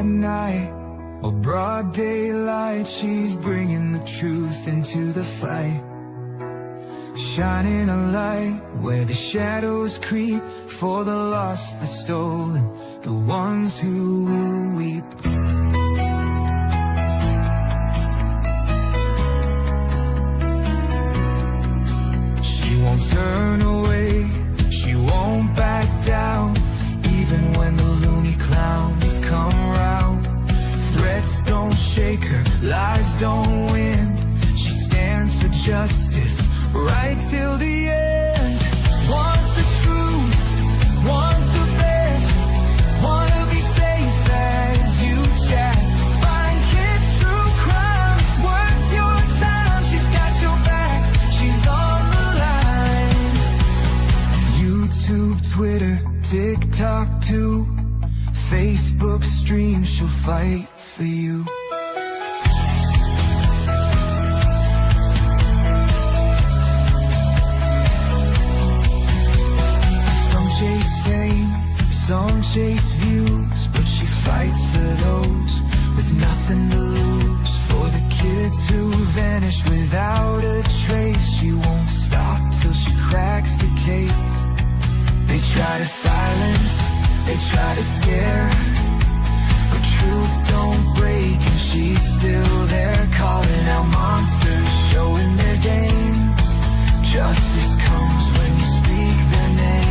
at night or broad daylight, she's bringing the truth into the fight. Shining a light where the shadows creep, for the lost, the stolen, the ones who will weep. She won't turn away, she won't back down, even when the loony clowns come round. Threats don't shake her, lies don't win. She stands for justice, right till the end. Want the truth, want the best, wanna be safe as you chat. Find kids true crime, it's worth your time. She's got your back, she's on the line. YouTube, Twitter, TikTok too, Facebook stream, she'll fight for you. Chase fame, some chase views, but she fights for those with nothing to lose. For the kids who vanish without a trace, she won't stop till she cracks the case. They try to silence, they try to scare, but truth don't break and she's still there, calling out monsters, showing their game. Justice comes when you speak their name.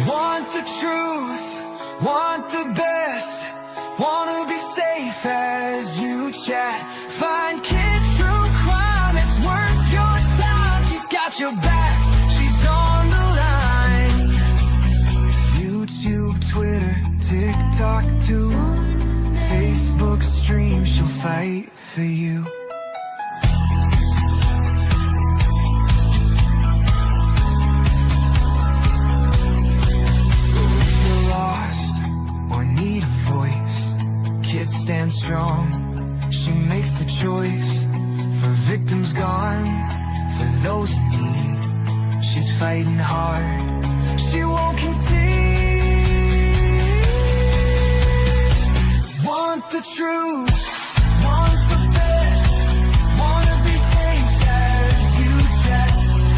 Want the truth, want the best, wanna be safe as you chat. Find kids true crime, it's worth your time. She's got your back, she's on the line. YouTube, Twitter, TikTok too, Facebook stream, she'll fight for you. Need a voice, kids stand strong. She makes the choice for victims gone, for those in need. She's fighting hard, she won't concede. Want the truth, want the best, wanna be safe as you chat.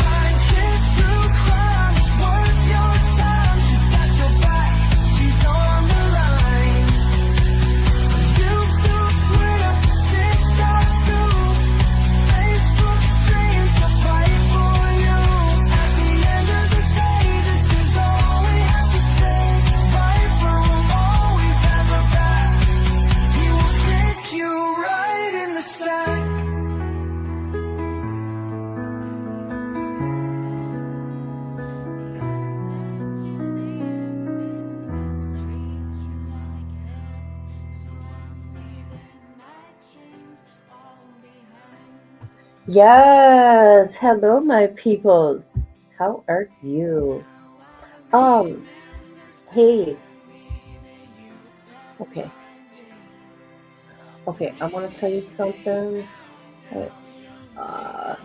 Find kids true crime, it's worth your time. She's got your back, she's on the Yes, hello my peoples. How are you? Hey. Okay, I want to tell you something.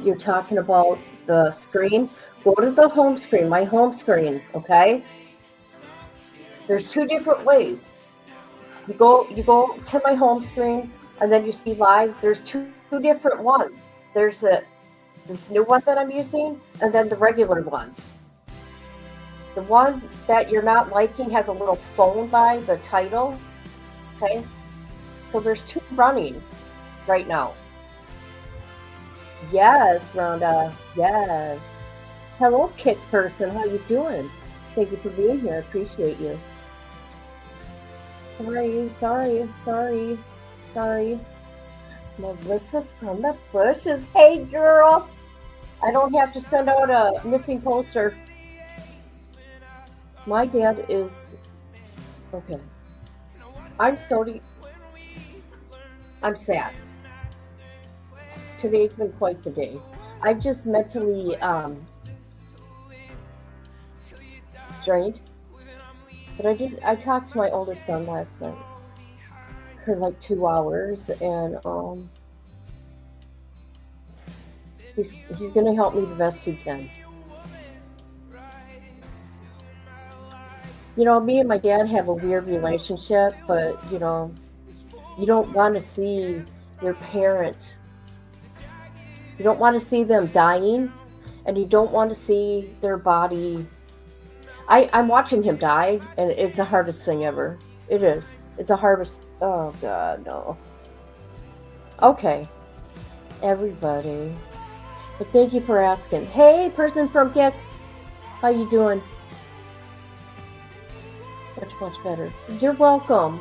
You're talking about the screen. Go to the home screen, my home screen, okay? There's two different ways. You go to my home screen and then you see live. There's two different ones. There's this new one that I'm using, and then the regular one. The one that you're not liking has a little phone by the title. Okay? So there's two running right now. Yes, Rhonda. Yes. Hello, Kit person. How you doing? Thank you for being here. I appreciate you. Sorry. Melissa from the bushes. Hey, girl. I don't have to send out a missing poster. My dad is... Okay. I'm sad. Today's been quite the day. I'm just mentally drained. But I talked to my oldest son last night for like 2 hours, and he's gonna help me the best he can. You know, me and my dad have a weird relationship, but you don't want to see your parents. You don't want to see them dying, and you don't want to see their body. I'm watching him die, and it's the hardest thing ever. It is. It's the hardest. Oh God, no. Okay, everybody. But thank you for asking. Hey, person from Get, how you doing? Much better. You're welcome.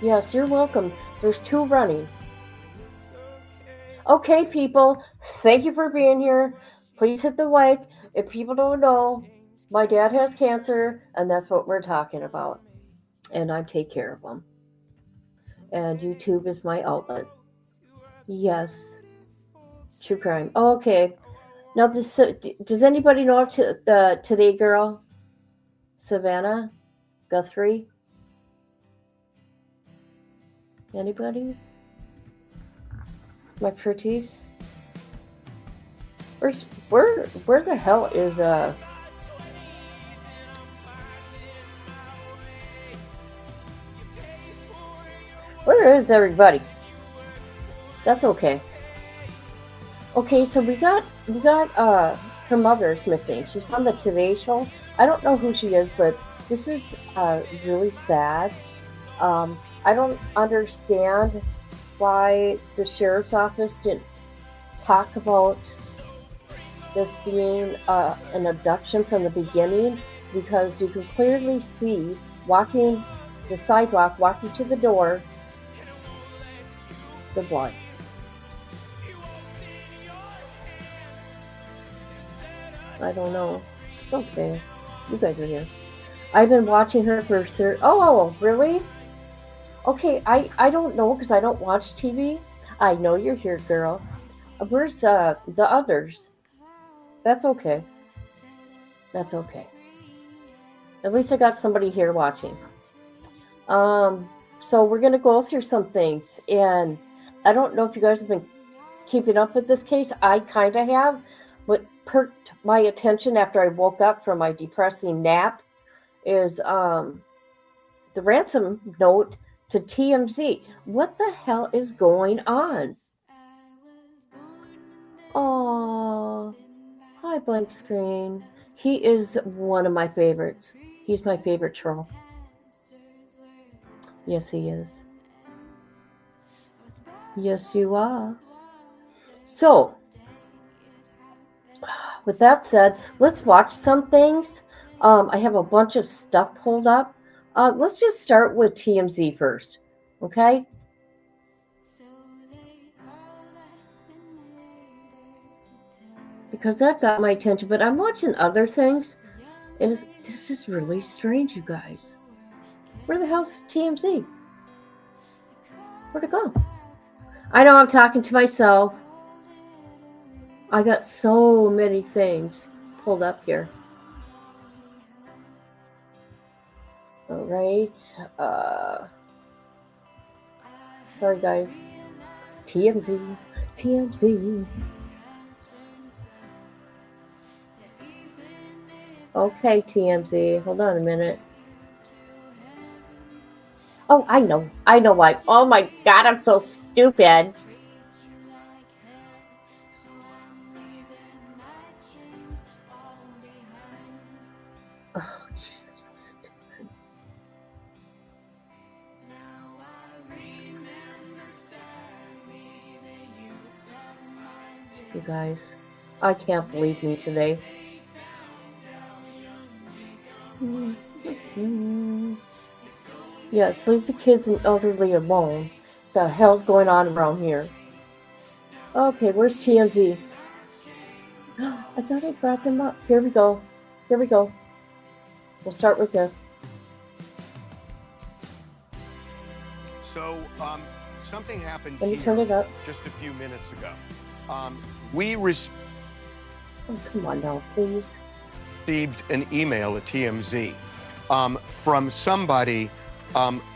Yes, you're welcome. There's two running. Okay, people. Thank you for being here. Please hit the like. If people don't know, my dad has cancer, and that's what we're talking about. And I take care of him. And YouTube is my outlet. Yes, true crime. Okay. Now, this does anybody know the Today Girl, Savannah, Guthrie? Anybody? My pretties. Where the hell is Where is everybody? That's okay. Okay, so we got her mother's missing. She's from the Today Show. I don't know who she is, but this is really sad. I don't understand why the sheriff's office didn't talk about this being an abduction from the beginning, because you can clearly see walking the sidewalk, walking to the door, the blood. I don't know. It's okay. You guys are here. I've been watching her for Oh, really? Okay, I don't know because I don't watch TV. I know you're here, girl. Where's the others? That's okay. That's okay. At least I got somebody here watching. So we're gonna go through some things, and I don't know if you guys have been keeping up with this case. I kind of have. What perked my attention after I woke up from my depressing nap is the ransom note to TMZ. What the hell is going on? Oh, hi, blank screen. He is one of my favorites. He's my favorite troll. Yes, he is. Yes, you are. So, with that said, let's watch some things. I have a bunch of stuff pulled up. Let's just start with TMZ first, okay? Because that got my attention, but I'm watching other things, and this is really strange, you guys. Where the hell's TMZ? Where'd it go? I know I'm talking to myself. I got so many things pulled up here. All right. Sorry, guys. TMZ. TMZ. Okay, TMZ. Hold on a minute. Oh, I know. I know why. Oh my God, I'm so stupid. Oh, jeez, I'm so stupid. You guys, I can't believe me today. Yes, leave the kids and elderly alone. The hell's going on around here? Okay, where's TMZ? I thought I brought them up. Here we go. Here we go. We'll start with this. So, something happened Let me here turn it up. just a few minutes ago. Oh, come on now, please. Received an email at TMZ from somebody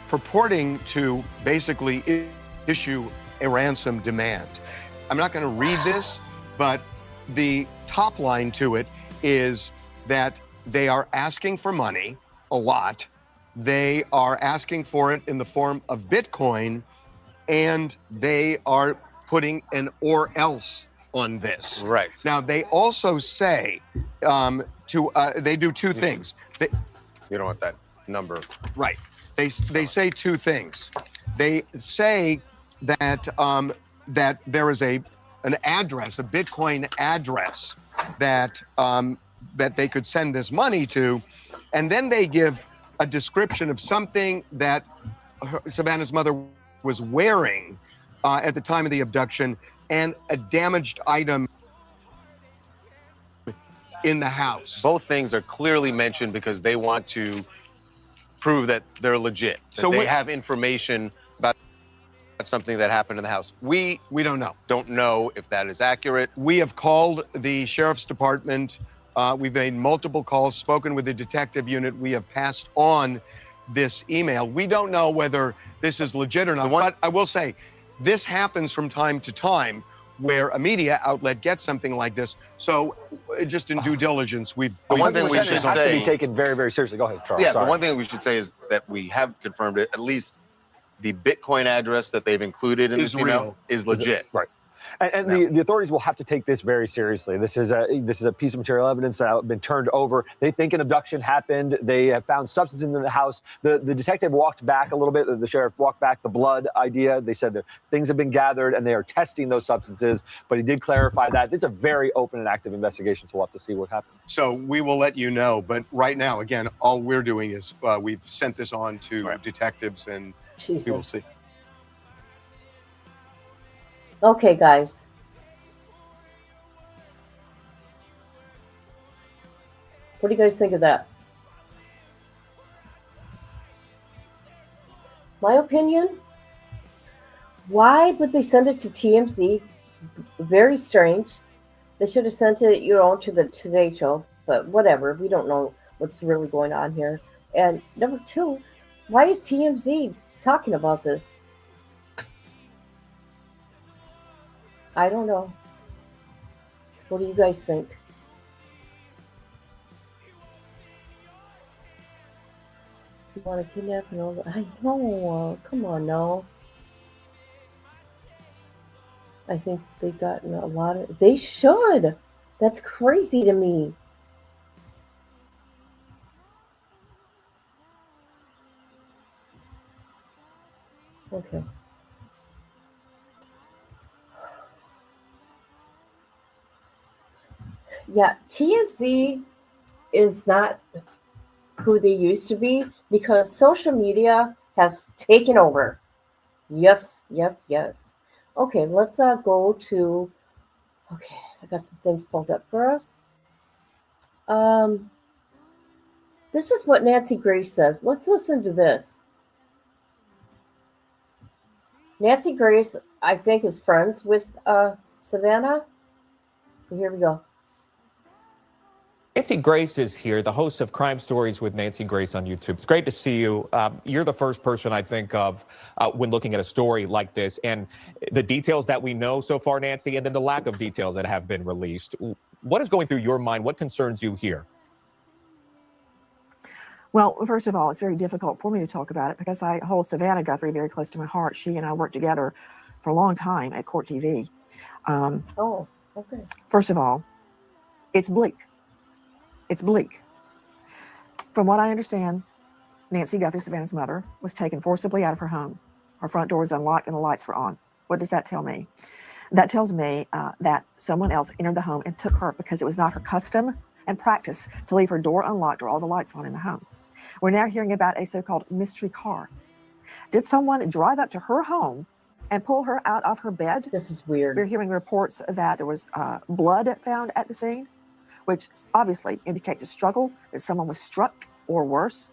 purporting to basically issue a ransom demand. I'm not going to read this, but the top line to it is that they are asking for money a lot. They are asking for it in the form of Bitcoin, and they are putting an or else on this. Right. Now, they also say they do two things. You don't want that number. Right. They say two things. They say that that there is an address, a Bitcoin address that that they could send this money to, and then they give a description of something that Savannah's mother was wearing at the time of the abduction, and a damaged item in the house. Both things are clearly mentioned because they want to prove that they're legit. That So they have information about something that happened in the house. We don't know. Don't know if that is accurate. We have called the sheriff's department. We've made multiple calls, spoken with the detective unit. We have passed on this email. We don't know whether this is legit or not. But I will say, this happens from time to time where a media outlet gets something like this. So just in due diligence, The one thing we should It has to say, be taken very, very seriously. Go ahead, Charles. yeah, Sorry. the one thing we should say is that we have confirmed it. At least the Bitcoin address that they've included in Is this email real. is legit. Right. And the authorities will have to take this very seriously. This is a piece of material evidence that has been turned over. They think an abduction happened. They have found substance in the house. The detective walked back a little bit. The sheriff walked back the blood idea. They said that things have been gathered and they are testing those substances. But he did clarify that this is a very open and active investigation. So we'll have to see what happens. So we will let you know. But right now, again, all we're doing is we've sent this on to detectives, and we will see. Okay, guys. What do you guys think of that? My opinion, why would they send it to TMZ? Very strange. They should have sent it, to the Today Show, but whatever. We don't know what's really going on here. And number two, why is TMZ talking about this? I don't know. What do you guys think? You want to kidnap and all that? I know. Come on now. I think they've gotten a lot of... They should. That's crazy to me. Okay. Yeah, TMZ is not who they used to be because social media has taken over. Yes, yes, yes. Okay, let's go to... Okay, I got some things pulled up for us. This is what Nancy Grace says. Let's listen to this. Nancy Grace, I think, is friends with Savannah. So here we go. Nancy Grace is here, the host of Crime Stories with Nancy Grace on YouTube. It's great to see you. You're the first person I think of when looking at a story like this, and the details that we know so far, Nancy, and then the lack of details that have been released. What is going through your mind? What concerns you here? Well, first of all, it's very difficult for me to talk about it because I hold Savannah Guthrie very close to my heart. She and I worked together for a long time at Court TV. Oh, okay. First of all, it's bleak. It's bleak. From what I understand, Nancy Guthrie, Savannah's mother, was taken forcibly out of her home. Her front door was unlocked and the lights were on. What does that tell me? That tells me that someone else entered the home and took her because it was not her custom and practice to leave her door unlocked or all the lights on in the home. We're now hearing about a so-called mystery car. Did someone drive up to her home and pull her out of her bed? This is weird. We're hearing reports that there was blood found at the scene, which obviously indicates a struggle, that someone was struck or worse.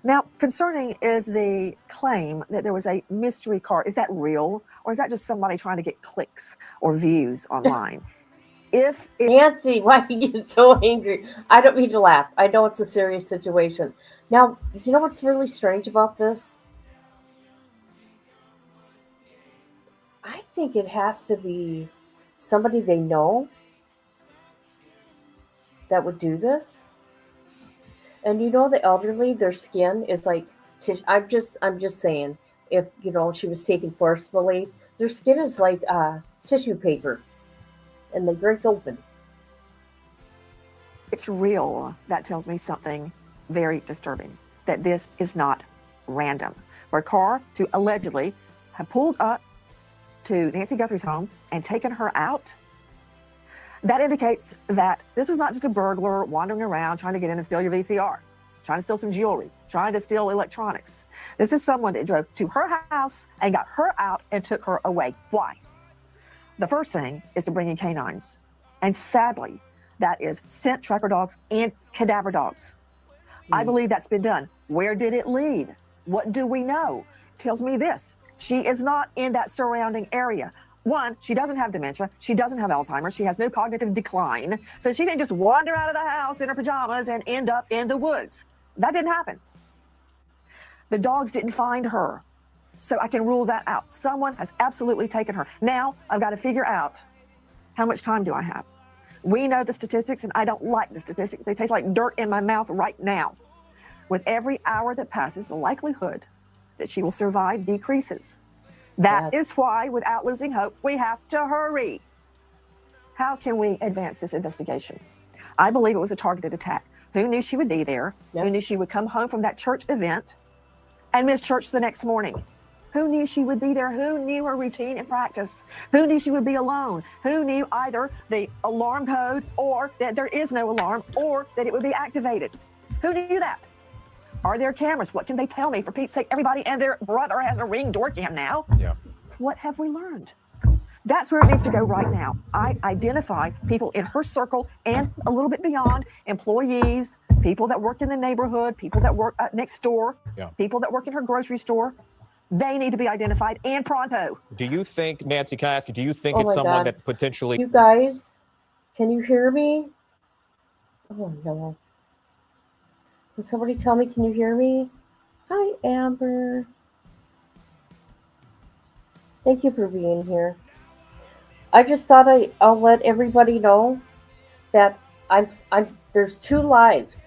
Now, concerning is the claim that there was a mystery car. Is that real, or is that just somebody trying to get clicks or views online? Nancy, why do you get so angry? I don't mean to laugh. I know it's a serious situation. Now, you know what's really strange about this? I think it has to be somebody they know that would do this. And you know the elderly, their skin is like I'm just saying, if she was taken forcefully, their skin is like tissue paper and they break open. It's real. That tells me something very disturbing, that this is not random. For a car to allegedly have pulled up to Nancy Guthrie's home and taken her out, that indicates that this is not just a burglar wandering around trying to get in and steal your VCR, trying to steal some jewelry, trying to steal electronics. This is someone that drove to her house and got her out and took her away. Why? The first thing is to bring in canines. And sadly, that is scent tracker dogs and cadaver dogs. I believe that's been done. Where did it lead? What do we know? Tells me this. She is not in that surrounding area. One, she doesn't have dementia. She doesn't have Alzheimer's. She has no cognitive decline. So she didn't just wander out of the house in her pajamas and end up in the woods. That didn't happen. The dogs didn't find her. So I can rule that out. Someone has absolutely taken her. Now I've got to figure out, how much time do I have? We know the statistics, and I don't like the statistics. They taste like dirt in my mouth right now. With every hour that passes, the likelihood that she will survive decreases. That is why, without losing hope, we have to hurry. How can we advance this investigation? I believe it was a targeted attack. Who knew she would be there? Yep. Who knew she would come home from that church event and miss church the next morning? Who knew she would be there? Who knew her routine and practice? Who knew she would be alone? Who knew either the alarm code or that there is no alarm or that it would be activated? Who knew that? Are there cameras? What can they tell me? For Pete's sake, everybody and their brother has a Ring door cam now. Yeah. What have we learned? That's where it needs to go right now. I identify people in her circle and a little bit beyond, employees, people that work in the neighborhood, people that work next door, people that work in her grocery store. They need to be identified, and pronto. Do you think, Nancy, can I ask you, do you think it's someone that potentially... You guys, can you hear me? Oh, no. Can somebody tell me, can you hear me? Hi, Amber. Thank you for being here. I just thought I'll let everybody know that there's two lives.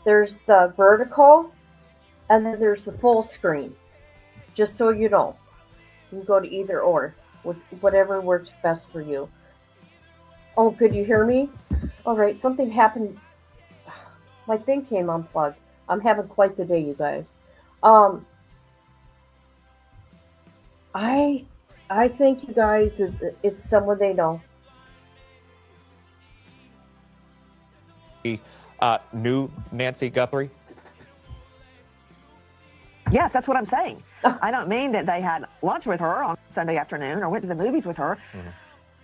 There's the vertical, and then there's the full screen. Just so you know, you can go to either or, with whatever works best for you. Oh, could you hear me? All right, something happened. My thing came unplugged. I'm having quite the day, you guys. I think you guys it's someone they know. Knew Nancy Guthrie? Yes, that's what I'm saying. I don't mean that they had lunch with her on Sunday afternoon or went to the movies with her,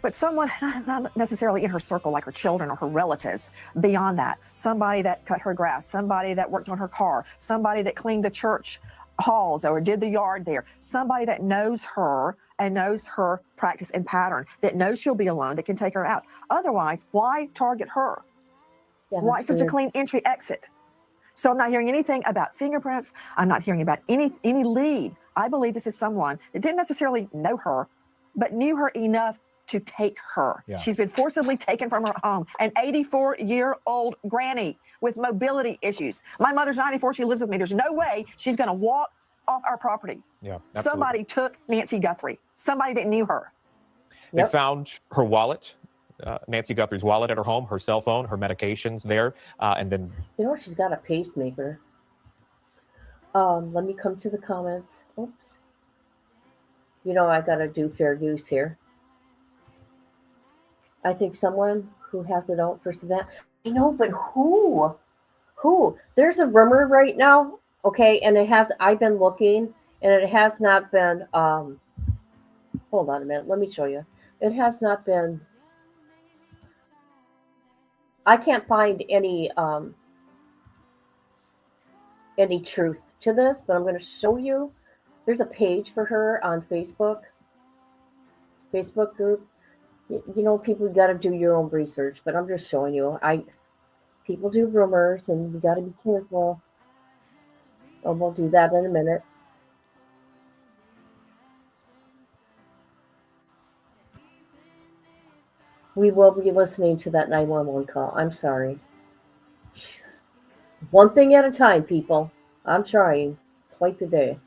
but someone not necessarily in her circle, like her children or her relatives. Beyond that, somebody that cut her grass, somebody that worked on her car, somebody that cleaned the church halls or did the yard there, somebody that knows her and knows her practice and pattern, that knows she'll be alone, that can take her out. Otherwise, why target her? Why such a clean entry exit? So I'm not hearing anything about fingerprints. I'm not hearing about any lead. I believe this is someone that didn't necessarily know her, but knew her enough to take her. Yeah. She's been forcibly taken from her home, an 84-year-old granny with mobility issues. My mother's 94. She lives with me. There's no way she's going to walk off our property. Yeah, absolutely. Somebody took Nancy Guthrie. Somebody that knew her. They found her wallet. Nancy Guthrie's wallet at her home, her cell phone, her medications there, and then... she's got a pacemaker. Let me come to the comments. Oops. I got to do fair use here. I think someone who has it out for Savannah. I know, but who? Who? There's a rumor right now, okay, and I've been looking, and it has not been, hold on a minute, let me show you. It has not been... I can't find any truth to this, but I'm going to show you. There's a page for her on Facebook group. People got to do your own research, but I'm just showing you. People do rumors, and you got to be careful. And we'll do that in a minute. We will be listening to that 911 call. I'm sorry. Jesus. One thing at a time, people. I'm trying. Quite the day.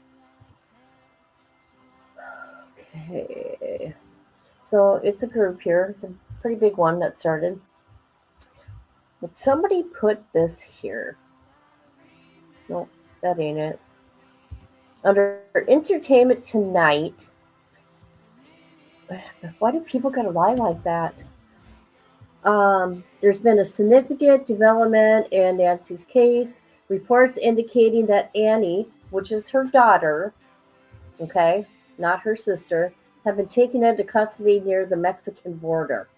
Okay. So it's a group here. It's a pretty big one that started. But somebody put this here. Nope, that ain't it. Under entertainment tonight. Why do people gotta lie like that? There's been a significant development in Nancy's case. Reports indicating that Annie, which is her daughter, okay, not her sister, have been taken into custody near the Mexican border.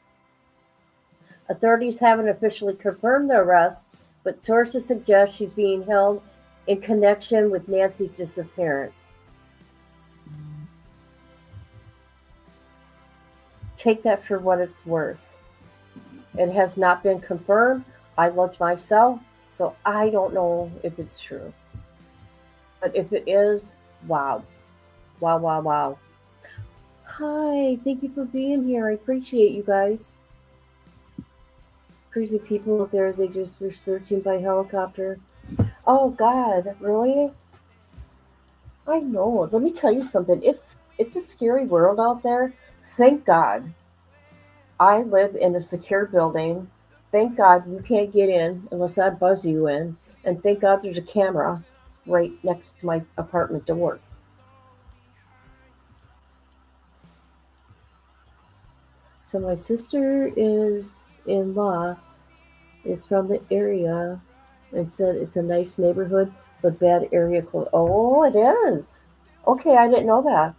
Authorities haven't officially confirmed the arrest, but sources suggest she's being held in connection with Nancy's disappearance. Take that for what it's worth. It has not been confirmed. I looked myself, so I don't know if it's true. But if it is, wow. Wow, wow, wow. Hi, thank you for being here. I appreciate you guys. Crazy people out there, they just were searching by helicopter. Oh God, really? I know. Let me tell you something. It's a scary world out there. Thank God I live in a secure building. Thank God you can't get in unless I buzz you in. And thank God there's a camera right next to my apartment door. So my sister is in law is from the area and said it's a nice neighborhood but bad area code. Oh, it is. Okay, I didn't know that.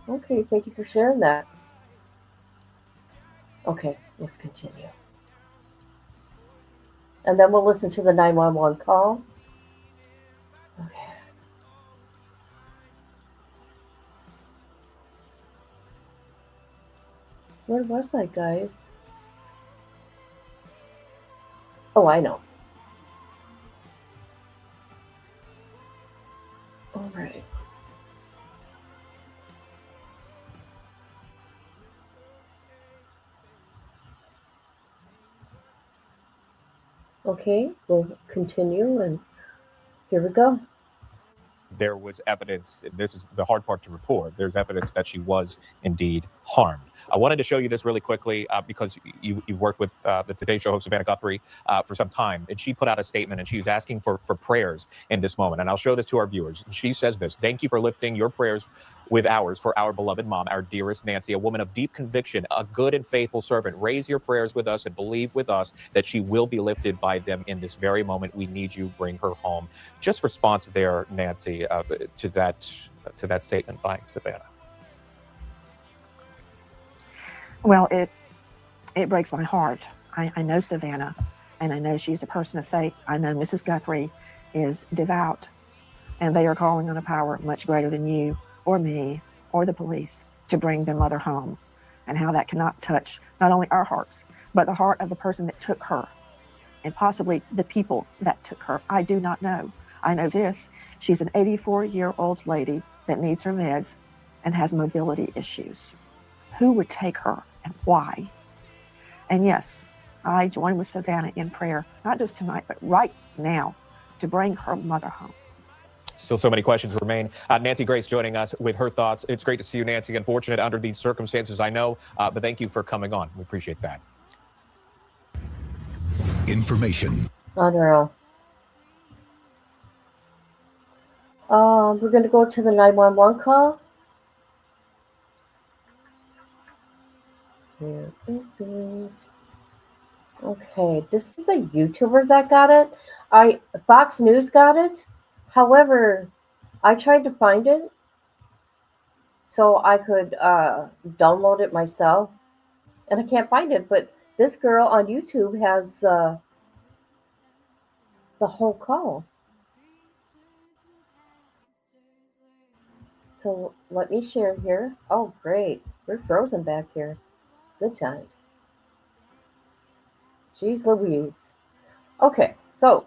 Okay, thank you for sharing that. Okay, let's continue. And then we'll listen to the 911 call. Okay. Where was I, guys? Oh, I know. All right. Okay, we'll continue, and here we go. There was evidence, this is the hard part to report, there's evidence that she was indeed harmed. I wanted to show you this really quickly because you've worked with the Today Show host Savannah Guthrie for some time, and she put out a statement and she was asking for prayers in this moment. And I'll show this to our viewers. She says this: "Thank you for lifting your prayers with ours for our beloved mom, our dearest Nancy, a woman of deep conviction, a good and faithful servant. Raise your prayers with us and believe with us that she will be lifted by them in this very moment. We need you. Bring her home." Just response there, Nancy, to that statement by Savannah. Well, it breaks my heart. I know Savannah, and I know she's a person of faith. I know Mrs. Guthrie is devout, and they are calling on a power much greater than you or me or the police to bring their mother home, and how that cannot touch not only our hearts, but the heart of the person that took her, and possibly the people that took her. I do not know. I know this: she's an 84-year-old lady that needs her meds and has mobility issues. Who would take her and why? And yes, I join with Savannah in prayer, not just tonight, but right now, to bring her mother home. Still so many questions remain. Nancy Grace joining us with her thoughts. It's great to see you, Nancy. Unfortunate under these circumstances, I know, but thank you for coming on. We appreciate that. Information. Unreal. We're going to go to the 911 call. Where is it? Okay, this is a YouTuber that got it. Fox News got it. However, I tried to find it so I could download it myself, and I can't find it. But this girl on YouTube has the whole call. So let me share here. Oh, great. We're frozen back here. Good times. Jeez Louise. Okay, so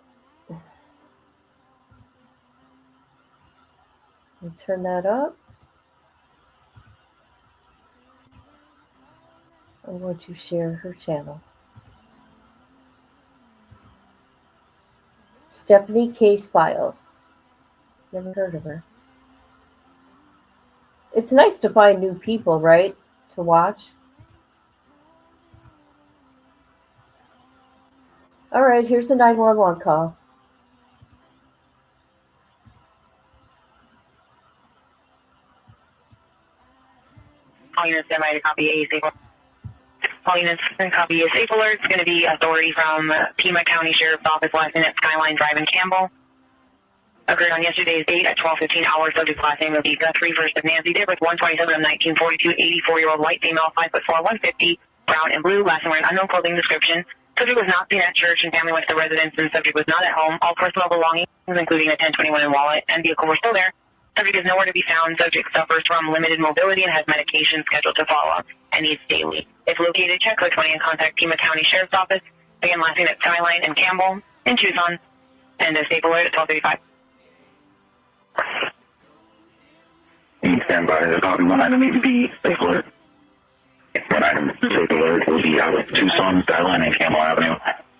I'll turn that up. I'm going to share her channel. Stephanie Case Files. Never heard of her. It's nice to find new people, right? To watch. All right, here's a 911 call. Calling in standby to copy a safe alert. Calling in and copy a safe alert. It's going to be authority from Pima County Sheriff's Office, last name at Skyline Drive in Campbell. Occurred on yesterday's date at 12:15 hours. Subject last name of the Guthrie, first of Nancy Did with 127 of 1942, 84-year-old white female, 5'4", 150, brown and blue. Last name wearing unknown clothing description. Subject was not seen at church and family went to the residence, and subject was not at home. All personal belongings, including a 1021 and wallet and vehicle, were still there. Subject is nowhere to be found. Subject suffers from limited mobility and has medication scheduled to follow and needs daily. If located, check code 20 and contact Pima County Sheriff's Office. Again, last name at Skyline and Campbell in Tucson, and a safe alert at 12:35. Stand by. There's only one item needs to be safe alert. One item safe alert will be out of Tucson, Skyline, and Campbell Avenue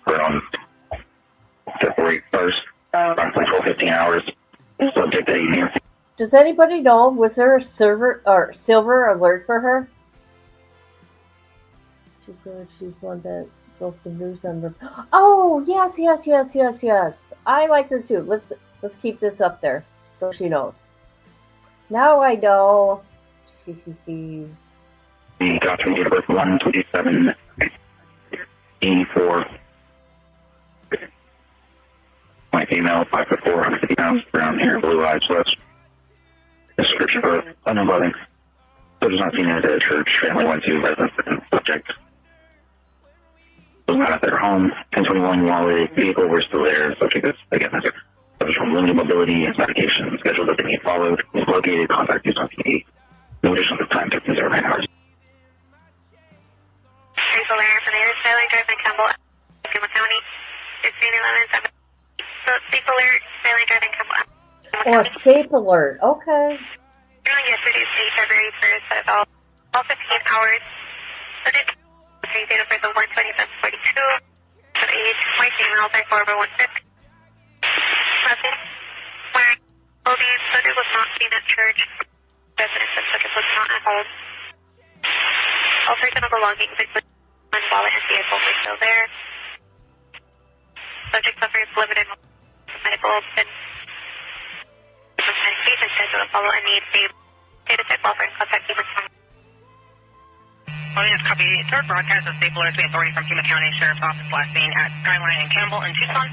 around February 1st, approximately 12:15 hours. Subject to Nancy. Does anybody know, was there a silver alert for her? She's one that broke the news on the... Oh, yes. I like her too. Let's keep this up there so she knows. Now I know. She's... The Guthrie date of birth 127 84. White female, 5'4", 150 pounds, brown hair, blue eyes, west. Description for unknown clothing. So does not seen at a church. Family went to residence and subject was not at their home. 1021 wallet, vehicle were still there. Subject is, again, that's subject from limited mobility and medication scheduled that they need followed. Is located, contact Tucson PD. No additional time, 0 hours. Safe alert for the Skyline Drive in Campbell, Pima County. 1611. So safe alert, Skyline Drive in Campbell. Oh, a safe alert. Okay. During yesterday's date, February 1st, at about 12:15 hours, subject date of birth of 12742, of age, white female, 5'4", 150. Present, wearing clothing. Subject was not seen at church. Residence of subject was not at home. All personal belongings, including one wallet and vehicle, were still there. Subject suffers limited medical and medication schedule to follow and needs data check welfare and contact Pima County. Audience copy. Third broadcast of safe alert to authority from Pima County Sheriff's Office, last seen at Skyline and Campbell in Tucson.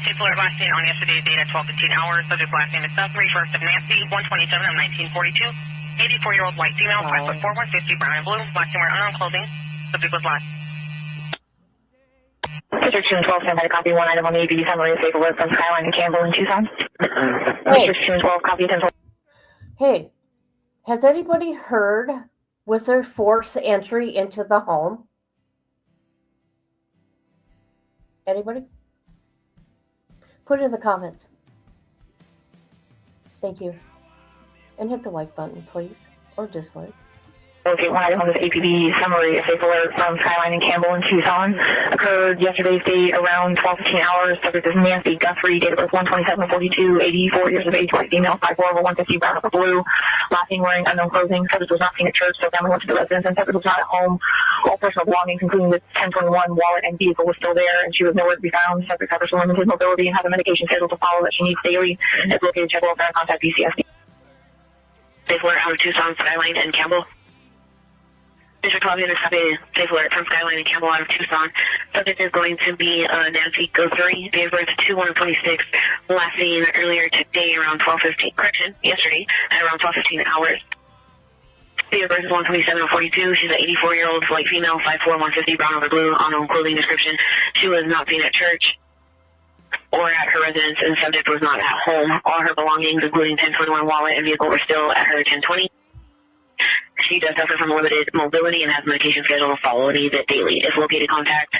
Safe alert last seen on yesterday's date at 12:15 hours. Subject last name is Guthrie, first of Nancy, 127 of 1942. 84-year-old white female, 5'4", 150, brown and blue. Last name wear unknown clothing. Subject was last. District 2 and 12, stand by to copy one item on the APB summary of safe alert from Skyline and Campbell in Tucson. District 2 and 12, copy 10. Hey, has anybody heard? Was there forced entry into the home? Anybody? Put it in the comments. Thank you. And hit the like button, please. Or dislike. Okay, one item on this APB summary of safe alert from Skyline and Campbell in Tucson. Occurred yesterday's date around 12:15 hours. Subject is Nancy Guthrie, date of birth 12742, 84 years of age, white female, 5'4", 150, brown or blue. Last name wearing unknown clothing. Subject was not seen at church, so family went to the residence, and subject was not at home. All personal belongings, including the 1021 wallet and vehicle, was still there, and she was nowhere to be found. Subject suffers from limited mobility and has a medication schedule to follow that she needs daily. It's located check welfare and contact BCSD. Safe alert out of Tucson, Skyline and Campbell. District 12 units have a safe alert from Skyline and Campbell out of Tucson. Subject is going to be Nancy Guthrie, date of birth 2/1/26, last seen earlier today around 12:15. Correction, yesterday at around 12:15 hours. Date of birth is 127/42. She's an 84-year-old white female, 5'4", 150, brown over blue, unknown clothing description. She was not seen at church or at her residence, and subject was not at home. All her belongings, including 1021 wallet and vehicle, were still at her 1020. She does suffer from limited mobility and has medication scheduled to follow and needs it daily. If located, contact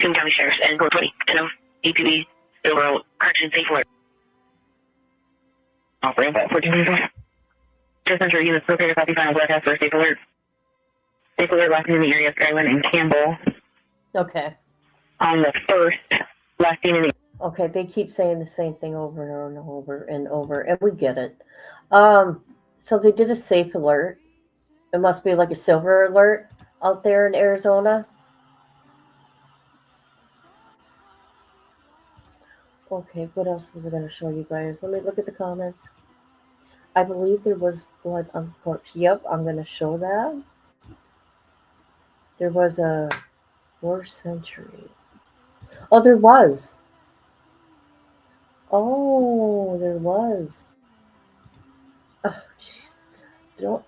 Pima County Sheriff's and code 20. APB, Silver, correction, safe alert. Operator, 1425. Just enter units located copy final broadcast for safe alert. Safe alert last seen in the area of Skyline and Campbell. Okay. On the 1st, last seen in the... Okay, they keep saying the same thing over and over and over, and we get it. So they did a safe alert. It must be like a silver alert out there in Arizona. Okay, what else was I going to show you guys? Let me look at the comments. I believe there was blood on the porch. Yep, I'm going to show that. There was a 4th century. Oh, there was. Oh, there was. Oh, jeez. Don't.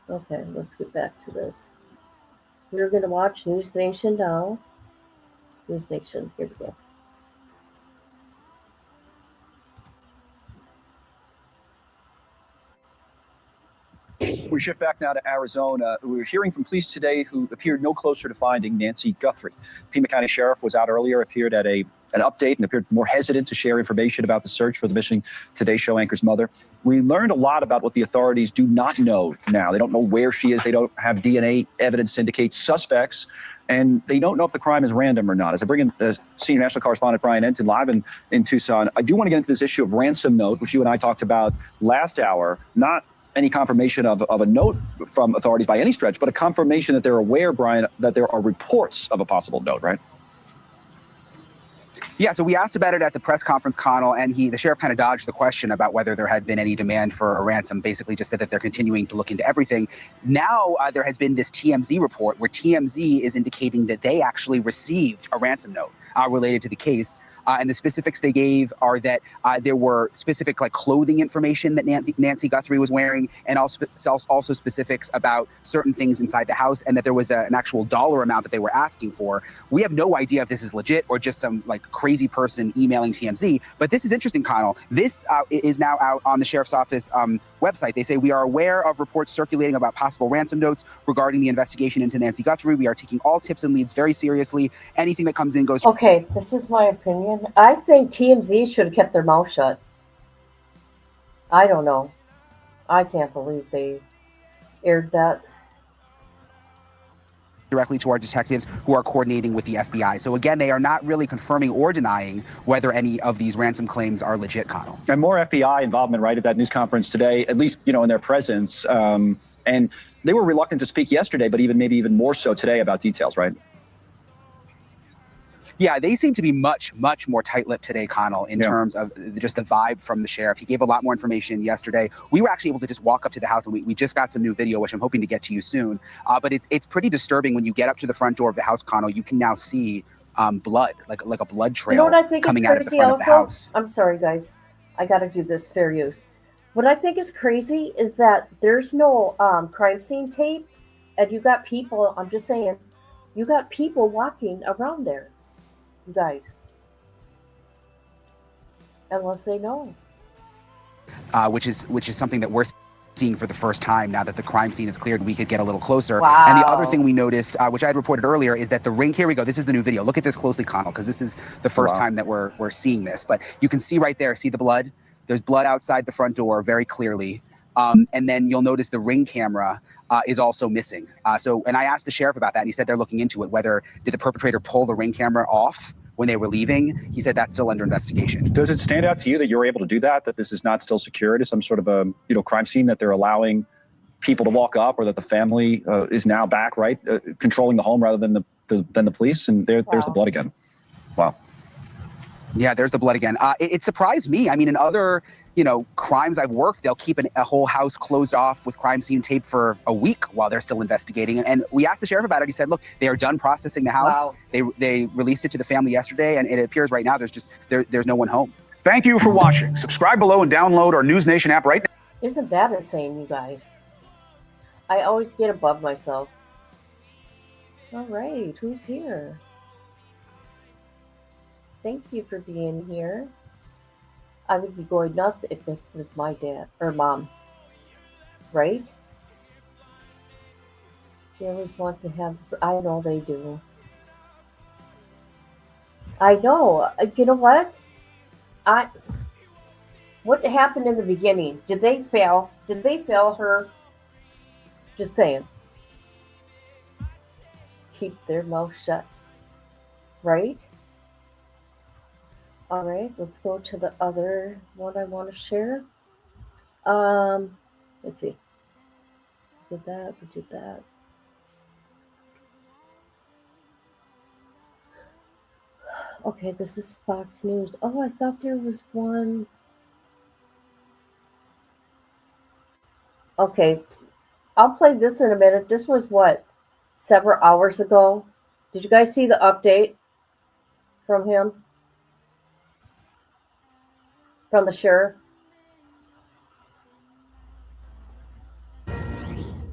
Okay, let's get back to this. We're going to watch News Nation now. News Nation, here we go. We shift back now to Arizona. We're hearing from police today who appeared no closer to finding Nancy Guthrie. Pima County Sheriff was out earlier, appeared at an update and appeared more hesitant to share information about the search for the missing Today Show anchor's mother. We learned a lot about what the authorities do not know now. They don't know where she is. They don't have DNA evidence to indicate suspects. And they don't know if the crime is random or not. As I bring in senior national correspondent Brian Enton live in Tucson, I do want to get into this issue of ransom note, which you and I talked about last hour. Not any confirmation of a note from authorities by any stretch, but a confirmation that they're aware, Brian, that there are reports of a possible note, right? Yeah, so we asked about it at the press conference, Connell, and the sheriff kind of dodged the question about whether there had been any demand for a ransom, basically just said that they're continuing to look into everything. Now there has been this TMZ report where TMZ is indicating that they actually received a ransom note related to the case. And the specifics they gave are that there were specific clothing information that Nancy Guthrie was wearing, and also specifics about certain things inside the house, and that there was an actual dollar amount that they were asking for. We have no idea if this is legit or just some crazy person emailing TMZ. But this is interesting, Connell. This is now out on the sheriff's office website. They say, we are aware of reports circulating about possible ransom notes regarding the investigation into Nancy Guthrie. We are taking all tips and leads very seriously. Anything that comes in goes. Okay, this is my opinion. I think TMZ should have kept their mouth shut. I don't know. I can't believe they aired that. Directly to our detectives who are coordinating with the FBI. So again, they are not really confirming or denying whether any of these ransom claims are legit, Connell. And more FBI involvement, right, at that news conference today, at least, in their presence. And they were reluctant to speak yesterday, but maybe even more so today about details, right? Yeah, they seem to be much, much more tight-lipped today, Connell, in terms of just the vibe from the sheriff. He gave a lot more information yesterday. We were actually able to just walk up to the house, and we just got some new video, which I'm hoping to get to you soon. But it's pretty disturbing when you get up to the front door of the house, Connell. You can now see blood, like a blood trail what I think coming is out of the front of the house. I'm sorry, guys. I got to do this fair use. What I think is crazy is that there's no crime scene tape, and you got people, I'm just saying, you got people walking around there. Guys, unless they know, which is something that we're seeing for the first time now that the crime scene is cleared. We could get a little closer. Wow. And the other thing we noticed, which I had reported earlier, is that the ring. Here we go. This is the new video. Look at this closely, Connell, because this is the first time that we're seeing this. But you can see right there. See the blood? There's blood outside the front door very clearly. And then you'll notice the ring camera is also missing. And I asked the sheriff about that, and he said they're looking into it. Whether did the perpetrator pull the ring camera off when they were leaving? He said that's still under investigation. Does it stand out to you that you're able to do that? That this is not still secured as some sort of a crime scene, that they're allowing people to walk up, or that the family is now back, right, controlling the home rather than the police? And there's the blood again. Wow. Yeah, there's the blood again. It surprised me. I mean, in other crimes I've worked, they'll keep a whole house closed off with crime scene tape for a week while they're still investigating. And we asked the sheriff about it. He said, look, they are done processing the house. Wow. They released it to the family yesterday, and it appears right now there's no one home. Thank you for watching. Subscribe below and download our News Nation app right now. Isn't that insane, you guys? I always get above myself. All right, who's here? Thank you for being here. I would be going nuts if it was my dad or mom, right? They always want to have, I know they do. I know. You know what? What happened in the beginning? Did they fail? Did they fail her? Just saying. Keep their mouth shut. right? All right, let's go to the other one I want to share. Let's see. We did that. Okay, this is Fox News. Oh, I thought there was one. Okay, I'll play this in a minute. This was what, several hours ago? Did you guys see the update from him? From the sheriff?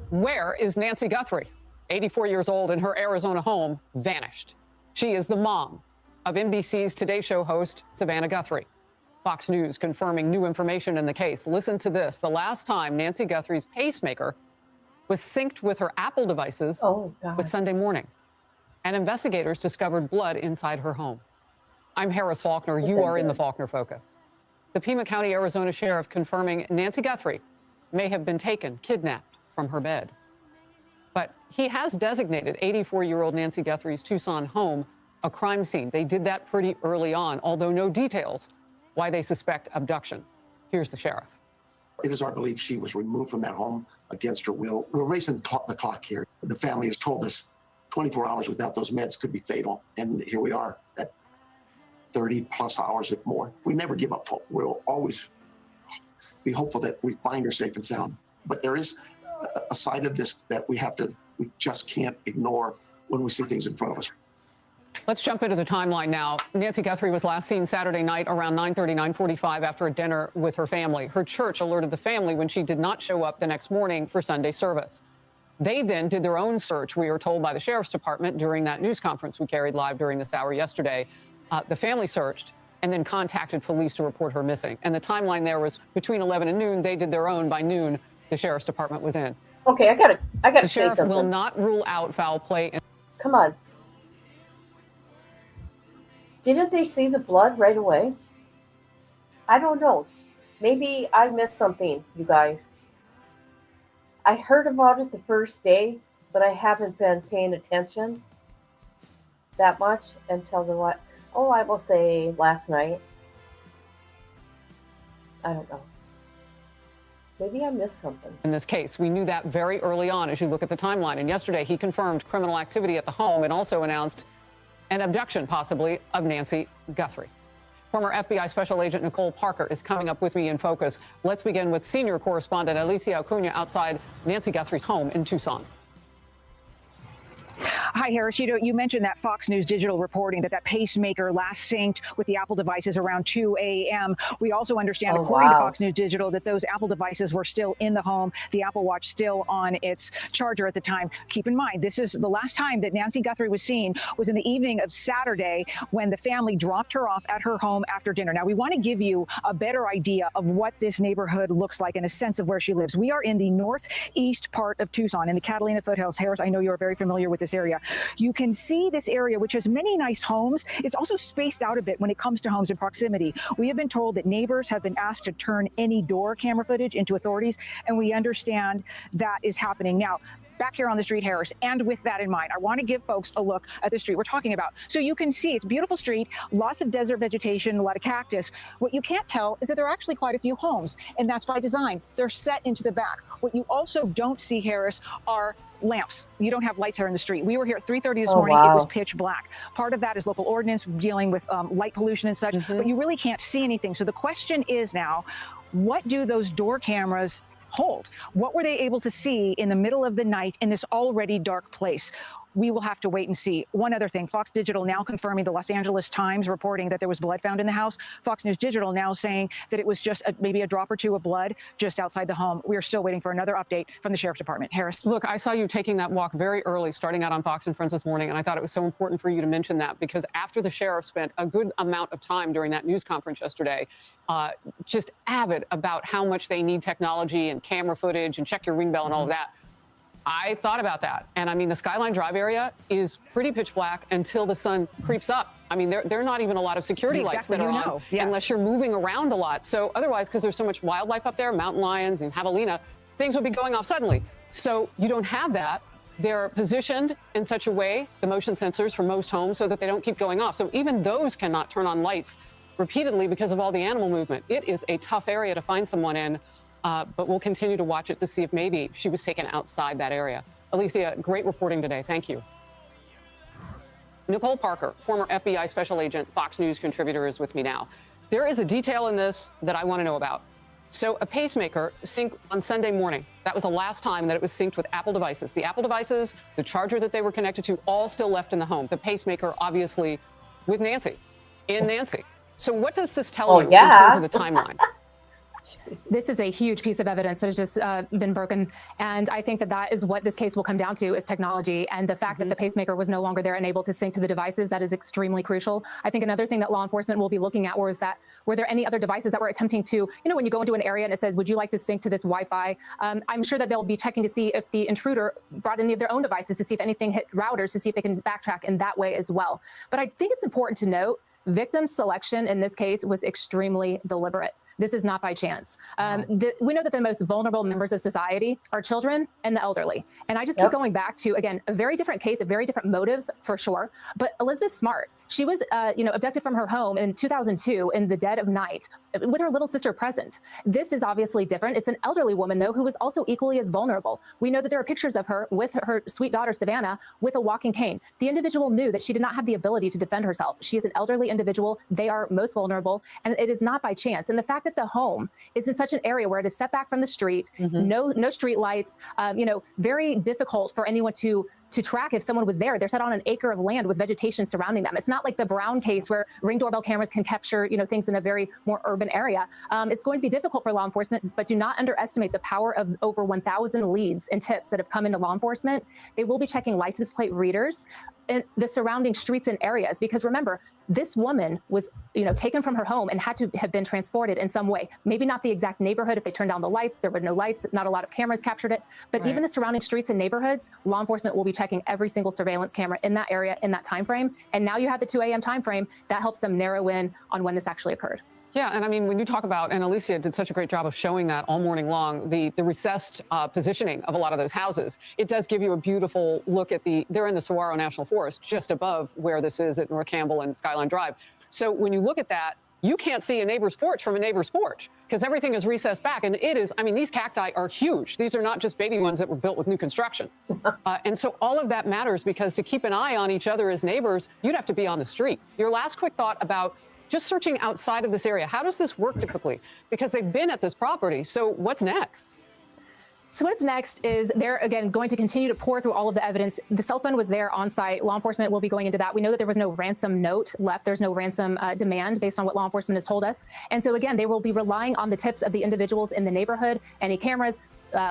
Where is Nancy Guthrie? 84 years old in her Arizona home, vanished. She is the mom of NBC's Today Show host, Savannah Guthrie. Fox News confirming new information in the case. Listen to this. The last time Nancy Guthrie's pacemaker was synced with her Apple devices was Sunday morning, and investigators discovered blood inside her home. I'm Harris Faulkner. You are in the Faulkner Focus. The Pima County, Arizona sheriff confirming Nancy Guthrie may have been taken, kidnapped from her bed. But he has designated 84-year-old Nancy Guthrie's Tucson home a crime scene. They did that pretty early on, although no details why they suspect abduction. Here's the sheriff. It is our belief she was removed from that home against her will. We're racing the clock here. The family has told us 24 hours without those meds could be fatal. And here we are at 30 plus hours, if more. We never give up hope. We'll always be hopeful that we find her safe and sound. But there is a side of this that we just can't ignore when we see things in front of us. Let's jump into the timeline now. Nancy Guthrie was last seen Saturday night around 9:30, 9:45 after a dinner with her family. Her church alerted the family when she did not show up the next morning for Sunday service. They then did their own search, we were told by the sheriff's department during that news conference we carried live during this hour yesterday. The family searched and then contacted police to report her missing. And the timeline there was between 11 and noon. They did their own. By noon, the sheriff's department was in. Okay, I gotta The say sheriff something. will not rule out foul play. Come on. Didn't they see the blood right away? I don't know. Maybe I missed something, you guys. I heard about it the first day, but I haven't been paying attention that much until I will say last night. I don't know. Maybe I missed something. In this case, we knew that very early on as you look at the timeline. And yesterday, he confirmed criminal activity at the home and also announced an abduction, possibly, of Nancy Guthrie. Former FBI Special Agent Nicole Parker is coming up with me in focus. Let's begin with senior correspondent Alicia Acuna outside Nancy Guthrie's home in Tucson. Hi, Harris. You mentioned that Fox News Digital reporting that pacemaker last synced with the Apple devices around 2 a.m. We also understand, according to Fox News Digital, that those Apple devices were still in the home, the Apple Watch still on its charger at the time. Keep in mind, this is the last time that Nancy Guthrie was seen was in the evening of Saturday when the family dropped her off at her home after dinner. Now, we want to give you a better idea of what this neighborhood looks like and a sense of where she lives. We are in the northeast part of Tucson in the Catalina foothills. Harris, I know you're very familiar with this area. You can see this area, which has many nice homes. It's also spaced out a bit when it comes to homes in proximity. We have been told that neighbors have been asked to turn any door camera footage into authorities, and we understand that is happening now. Back here on the street, Harris, and with that in mind, I want to give folks a look at the street we're talking about. So you can see it's a beautiful street, lots of desert vegetation, a lot of cactus. What you can't tell is that there are actually quite a few homes, and that's by design. They're set into the back. What you also don't see, Harris, are lamps. You don't have lights here in the street. We were here at 3:30 this morning. It was pitch black. Part of that is local ordinance dealing with light pollution and such, but you really can't see anything. So the question is now, what do those door cameras hold? What were they able to see in the middle of the night in this already dark place? We will have to wait and see. One other thing, Fox Digital now confirming the Los Angeles Times reporting that there was blood found in the house. Fox News Digital now saying that it was just maybe a drop or two of blood just outside the home. We are still waiting for another update from the sheriff's department. Harris. Look, I saw you taking that walk very early, starting out on Fox and Friends this morning, and I thought it was so important for you to mention that because after the sheriff spent a good amount of time during that news conference yesterday, just avid about how much they need technology and camera footage and check your ring bell and all of that. I thought about that. And I mean, the Skyline Drive area is pretty pitch black until the sun creeps up. I mean, there are not even a lot of security lights that are on unless you're moving around a lot. So otherwise, because there's so much wildlife up there, mountain lions and javelina, things would be going off suddenly. So you don't have that. they're positioned in such a way, the motion sensors for most homes, so that they don't keep going off. So even those cannot turn on lights repeatedly because of all the animal movement. It is a tough area to find someone in, but we'll continue to watch it to see if maybe she was taken outside that area. Alicia, great reporting today. Thank you. Nicole Parker, former FBI special agent, Fox News contributor, is with me now. There is a detail in this that I want to know about. So a pacemaker synced on Sunday morning. That was the last time that it was synced with Apple devices. The Apple devices, the charger that they were connected to, all still left in the home. The pacemaker, obviously, with Nancy, in Nancy. So what does this tell you in terms of the timeline? This is a huge piece of evidence that has just been broken. And I think that that is what this case will come down to, is technology. And the fact that the pacemaker was no longer there and able to sync to the devices, that is extremely crucial. I think another thing that law enforcement will be looking at was that, were there any other devices that were attempting to, when you go into an area and it says, would you like to sync to this Wi-Fi? I'm sure that they'll be checking to see if the intruder brought any of their own devices to see if anything hit routers, to see if they can backtrack in that way as well. But I think it's important to note, victim selection in this case was extremely deliberate. This is not by chance. We know that the most vulnerable members of society are children and the elderly. And I just keep going back to, again, a very different case, a very different motive for sure. But Elizabeth Smart, she was, abducted from her home in 2002 in the dead of night with her little sister present. This is obviously different. It's an elderly woman, though, who was also equally as vulnerable. We know that there are pictures of her with her sweet daughter, Savannah, with a walking cane. The individual knew that she did not have the ability to defend herself. She is an elderly individual. They are most vulnerable, and it is not by chance. And the fact that the home is in such an area where it is set back from the street, no street lights, very difficult for anyone to track if someone was there. They're set on an acre of land with vegetation surrounding them. It's not like the Brown case where Ring doorbell cameras can capture, things in a very more urban area. It's going to be difficult for law enforcement, but do not underestimate the power of over 1,000 leads and tips that have come into law enforcement. They will be checking license plate readers in the surrounding streets and areas, because remember, this woman was, taken from her home and had to have been transported in some way. Maybe not the exact neighborhood. If they turned down the lights, there were no lights, not a lot of cameras captured it, but even the surrounding streets and neighborhoods, law enforcement will be checking every single surveillance camera in that area in that time frame. And now you have the 2 a.m. time frame that helps them narrow in on when this actually occurred. Yeah, and I mean, when you talk about, and Alicia did such a great job of showing that all morning long, the recessed positioning of a lot of those houses, it does give you a beautiful look at they're in the Saguaro National Forest, just above where this is at North Campbell and Skyline Drive. So when you look at that, you can't see a neighbor's porch from a neighbor's porch because everything is recessed back. And it is, these cacti are huge. These are not just baby ones that were built with new construction. And so all of that matters, because to keep an eye on each other as neighbors, you'd have to be on the street. Your last quick thought about just searching outside of this area. How does this work typically? Because they've been at this property. So what's next? So what's next is they're, again, going to continue to pour through all of the evidence. The cell phone was there on site. Law enforcement will be going into that. We know that there was no ransom note left. There's no ransom demand based on what law enforcement has told us. And so, again, they will be relying on the tips of the individuals in the neighborhood, any cameras,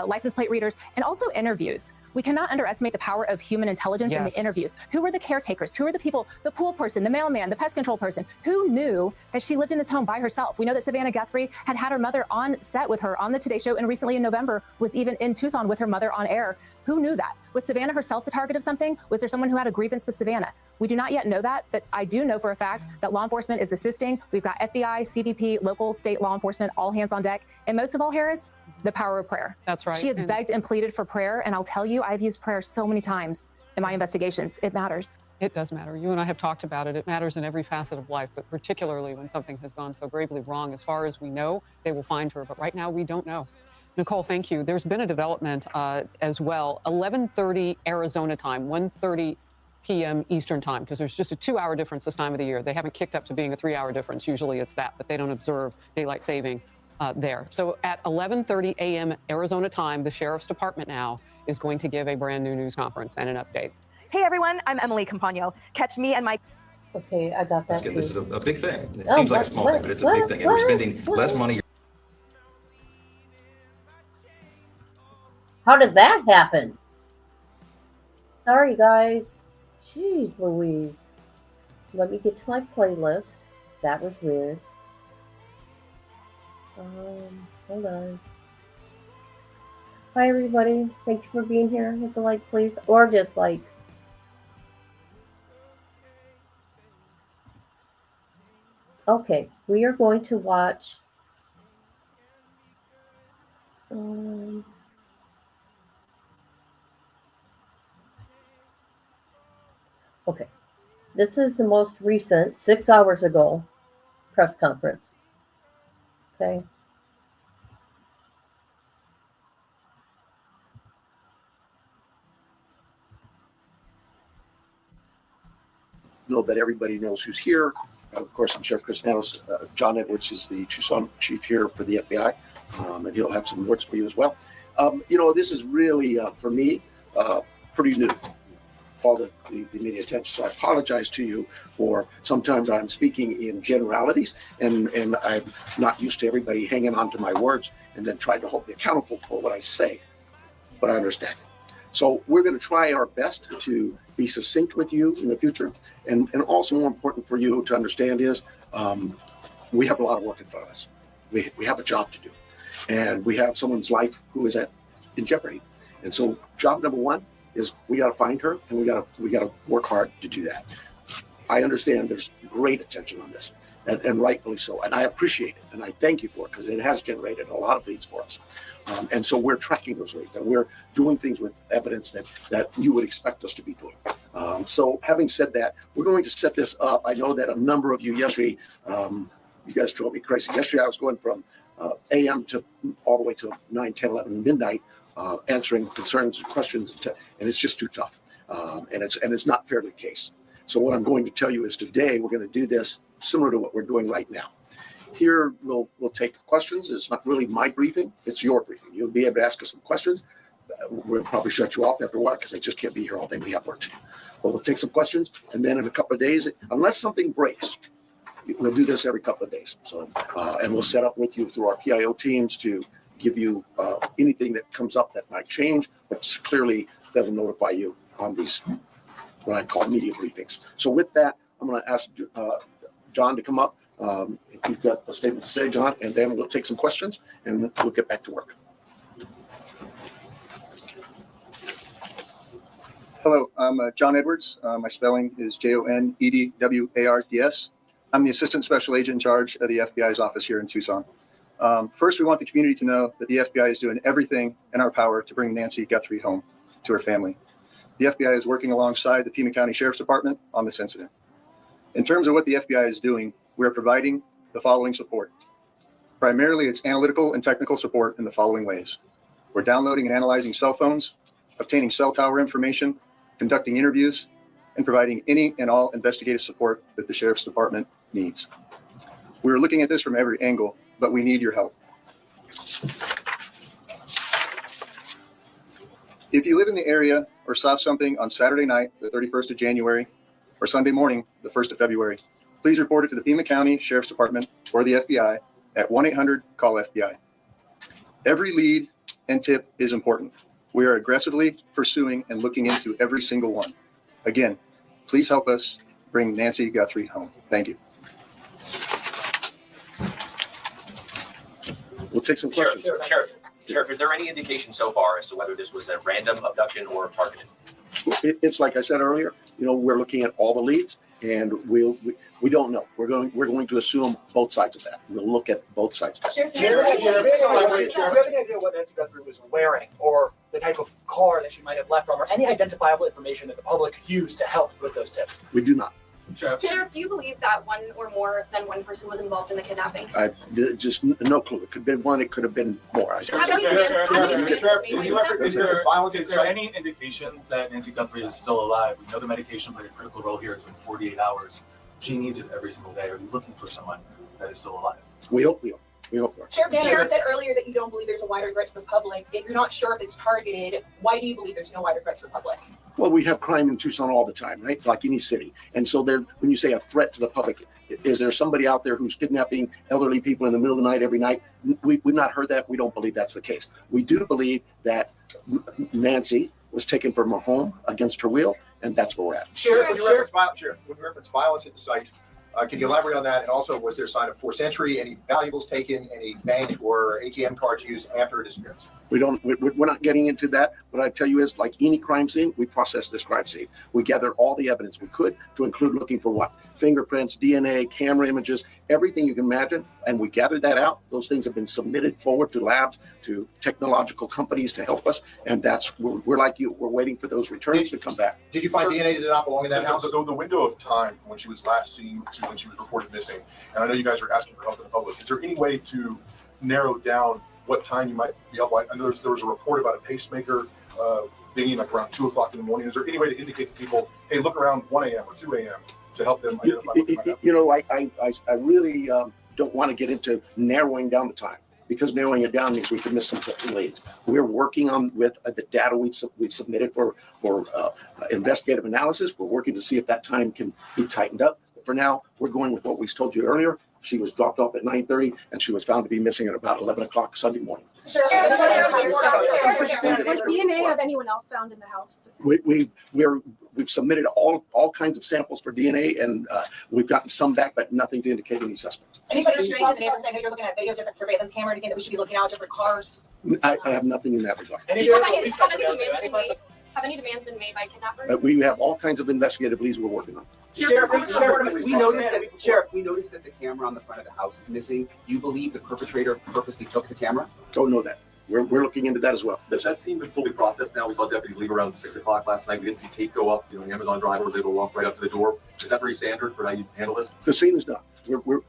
license plate readers, and also interviews. We cannot underestimate the power of human intelligence in the interviews. Who were the caretakers? Who are the people, the pool person, the mailman, the pest control person? Who knew that she lived in this home by herself? We know that Savannah Guthrie had her mother on set with her on the Today Show, and recently in November was even in Tucson with her mother on air. Who knew that? Was Savannah herself the target of something? Was there someone who had a grievance with Savannah? We do not yet know that, but I do know for a fact that law enforcement is assisting. We've got FBI, CBP, local, state law enforcement, all hands on deck. And most of all, Harris, the power of prayer. That's right. She has begged and pleaded for prayer. And I'll tell you, I've used prayer so many times in my investigations. It matters. It does matter. You and I have talked about it. It matters in every facet of life, but particularly when something has gone so gravely wrong. As far as we know, they will find her. But right now, we don't know. Nicole, thank you. There's been a development as well. 11:30 Arizona time, 1:30 p.m. Eastern time, because there's just a 2-hour difference this time of the year. They haven't kicked up to being a 3-hour difference. Usually it's that, but they don't observe daylight saving there. So at 11:30 a.m. Arizona time, the Sheriff's Department now is going to give a brand new news conference and an update. Hey everyone, I'm Emily Campagno. Catch me and my... Okay, I got that too. This is a big thing. It seems like a small thing, but it's a big thing. And we're spending less money. How did that happen? Sorry, guys. Jeez Louise. Let me get to my playlist. That was weird. Hold on. Hi, everybody. Thank you for being here. Hit the like, please. Or dislike. Okay, we are going to watch... This is the most recent, 6 hours ago, press conference. Okay. Know that everybody knows who's here. Of course, I'm Sheriff Chris Nanos. John Edwards is the Tucson chief here for the FBI, and he'll have some words for you as well. This is really, for me, pretty new. All the media attention. So I apologize to you for sometimes I'm speaking in generalities, and I'm not used to everybody hanging on to my words and then trying to hold me accountable for what I say. But I understand. So we're going to try our best to be succinct with you in the future. And also more important for you to understand is we have a lot of work in front of us. We have a job to do. And we have someone's life who is in jeopardy. And so job number one is we got to find her, and we got to work hard to do that. I understand there's great attention on this, and rightfully so. And I appreciate it, and I thank you for it, because it has generated a lot of leads for us. And so we're tracking those leads, and we're doing things with evidence that you would expect us to be doing. So having said that, we're going to set this up. I know that a number of you yesterday, you guys drove me crazy. Yesterday I was going from AM to all the way to 9, 10, 11 midnight, answering concerns and questions, and it's just too tough. And it's not fair to the case. So what I'm going to tell you is today we're going to do this similar to what we're doing right now. Here we'll take questions. It's not really my briefing, it's your briefing. You'll be able to ask us some questions. We'll probably shut you off after a while because I just can't be here all day. We have work to do. But we'll take some questions, and then in a couple of days, unless something breaks, we'll do this every couple of days. So and we'll set up with you through our PIO teams to give you anything that comes up that might change, but clearly that will notify you on these what I call media briefings. So with that, I'm going to ask John to come up. If you've got a statement to say, John, and then we'll take some questions and we'll get back to work. Hello, I'm John Edwards. My spelling is JONEDWARDS. I'm the Assistant Special Agent in charge of the FBI's office here in Tucson. First, we want the community to know that the FBI is doing everything in our power to bring Nancy Guthrie home to her family. The FBI is working alongside the Pima County Sheriff's Department on this incident. In terms of what the FBI is doing, we are providing the following support. Primarily, it's analytical and technical support in the following ways. We're downloading and analyzing cell phones, obtaining cell tower information, conducting interviews, and providing any and all investigative support that the Sheriff's Department needs. We're looking at this from every angle, but we need your help. If you live in the area or saw something on Saturday night, the 31st of January, or Sunday morning, the 1st of February, please report it to the Pima County Sheriff's Department or the FBI at 1-800-CALL-FBI. Every lead and tip is important. We are aggressively pursuing and looking into every single one. Again, please help us bring Nancy Guthrie home. Thank you. We'll take some questions. Sheriff, is there any indication so far as to whether this was a random abduction or targeted? It's like I said earlier, we're looking at all the leads, and we don't know. We're going to assume both sides of that. We'll look at both sides. Sheriff, do you have any idea what Nancy Guthrie was wearing, or the type of car that she might have left from, or any identifiable information that the public could use to help with those tips? We do not. Sheriff, do you believe that one or more than one person was involved in the kidnapping? Just no clue. It could have been one. It could have been more. Is there any indication that Nancy Guthrie is still alive? We know the medication played a critical role here. It's been 48 hours. She needs it every single day. Are you looking for someone that is still alive? We hope we are. Sheriff said earlier that you don't believe there's a wider threat to the public. If you're not sure if it's targeted, why do you believe there's no wider threat to the public? Well, we have crime in Tucson all the time, right? Like any city. And so when you say a threat to the public, is there somebody out there who's kidnapping elderly people in the middle of the night every night? We've not heard that. We don't believe that's the case. We do believe that Nancy was taken from her home against her will, and that's where we're at. Sheriff, when you reference violence at the site, Can you elaborate on that? And also, was there a sign of forced entry, any valuables taken, any bank or ATM cards used after her disappearance? We're not getting into that. What I tell you is, like any crime scene, we process this crime scene. We gathered all the evidence we could, to include looking for what? Fingerprints, DNA, camera images, everything you can imagine. And we gathered that out. Those things have been submitted forward to labs, to technological companies to help us. And we're like you. We're waiting for those returns to come back. Did you find DNA that did not belong in that house? The window of time from when she was last seen to when she was reported missing, and I know you guys are asking for help from the public, is there any way to narrow down what time you might be up? I know there was a report about a pacemaker dinging like around 2 o'clock in the morning. Is there any way to indicate to people, hey, look around 1 a.m. or 2 a.m. to help them identify what might happen? You know, I really don't want to get into narrowing down the time, because narrowing it down means we could miss some leads. We're working on with the data we've submitted for investigative analysis. We're working to see if that time can be tightened up. But for now, we're going with what we told you earlier. She was dropped off at 9:30, and she was found to be missing at about 11 o'clock Sunday morning. Was DNA of anyone else found in the house? We've submitted all kinds of samples for DNA, and we've gotten some back, but nothing to indicate any suspects. Anybody strange in the neighborhood? I know you're looking at video, different surveillance camera, anything that we should be looking out, different cars? I have nothing in that regard. Have any demands been made by kidnappers? We have all kinds of investigative leads we're working on. Sheriff, we noticed that the camera on the front of the house is missing. Do you believe the perpetrator purposely took the camera? Don't know that. We're looking into that as well. Has that scene been fully processed now? We saw deputies leave around 6 o'clock last night. We didn't see tape go up. The Amazon driver was able to walk right up to the door. Is that very standard for how you handle this? The scene is done.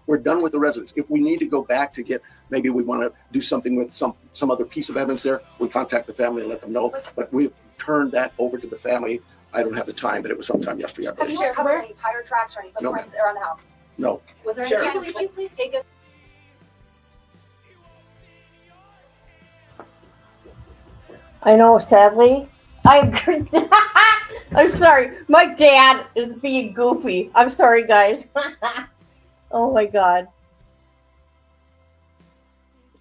We're done with the residents. If we need to go back to maybe we want to do something with some other piece of evidence there, we contact the family and let them know. But we've turned that over to the family. I don't have the time, but it was sometime yesterday. Have you recovered any tire tracks or any footprints around the house? No. Was there any? Would you please take us? I know, sadly. I agree. I'm sorry. My dad is being goofy. I'm sorry, guys. Oh my God.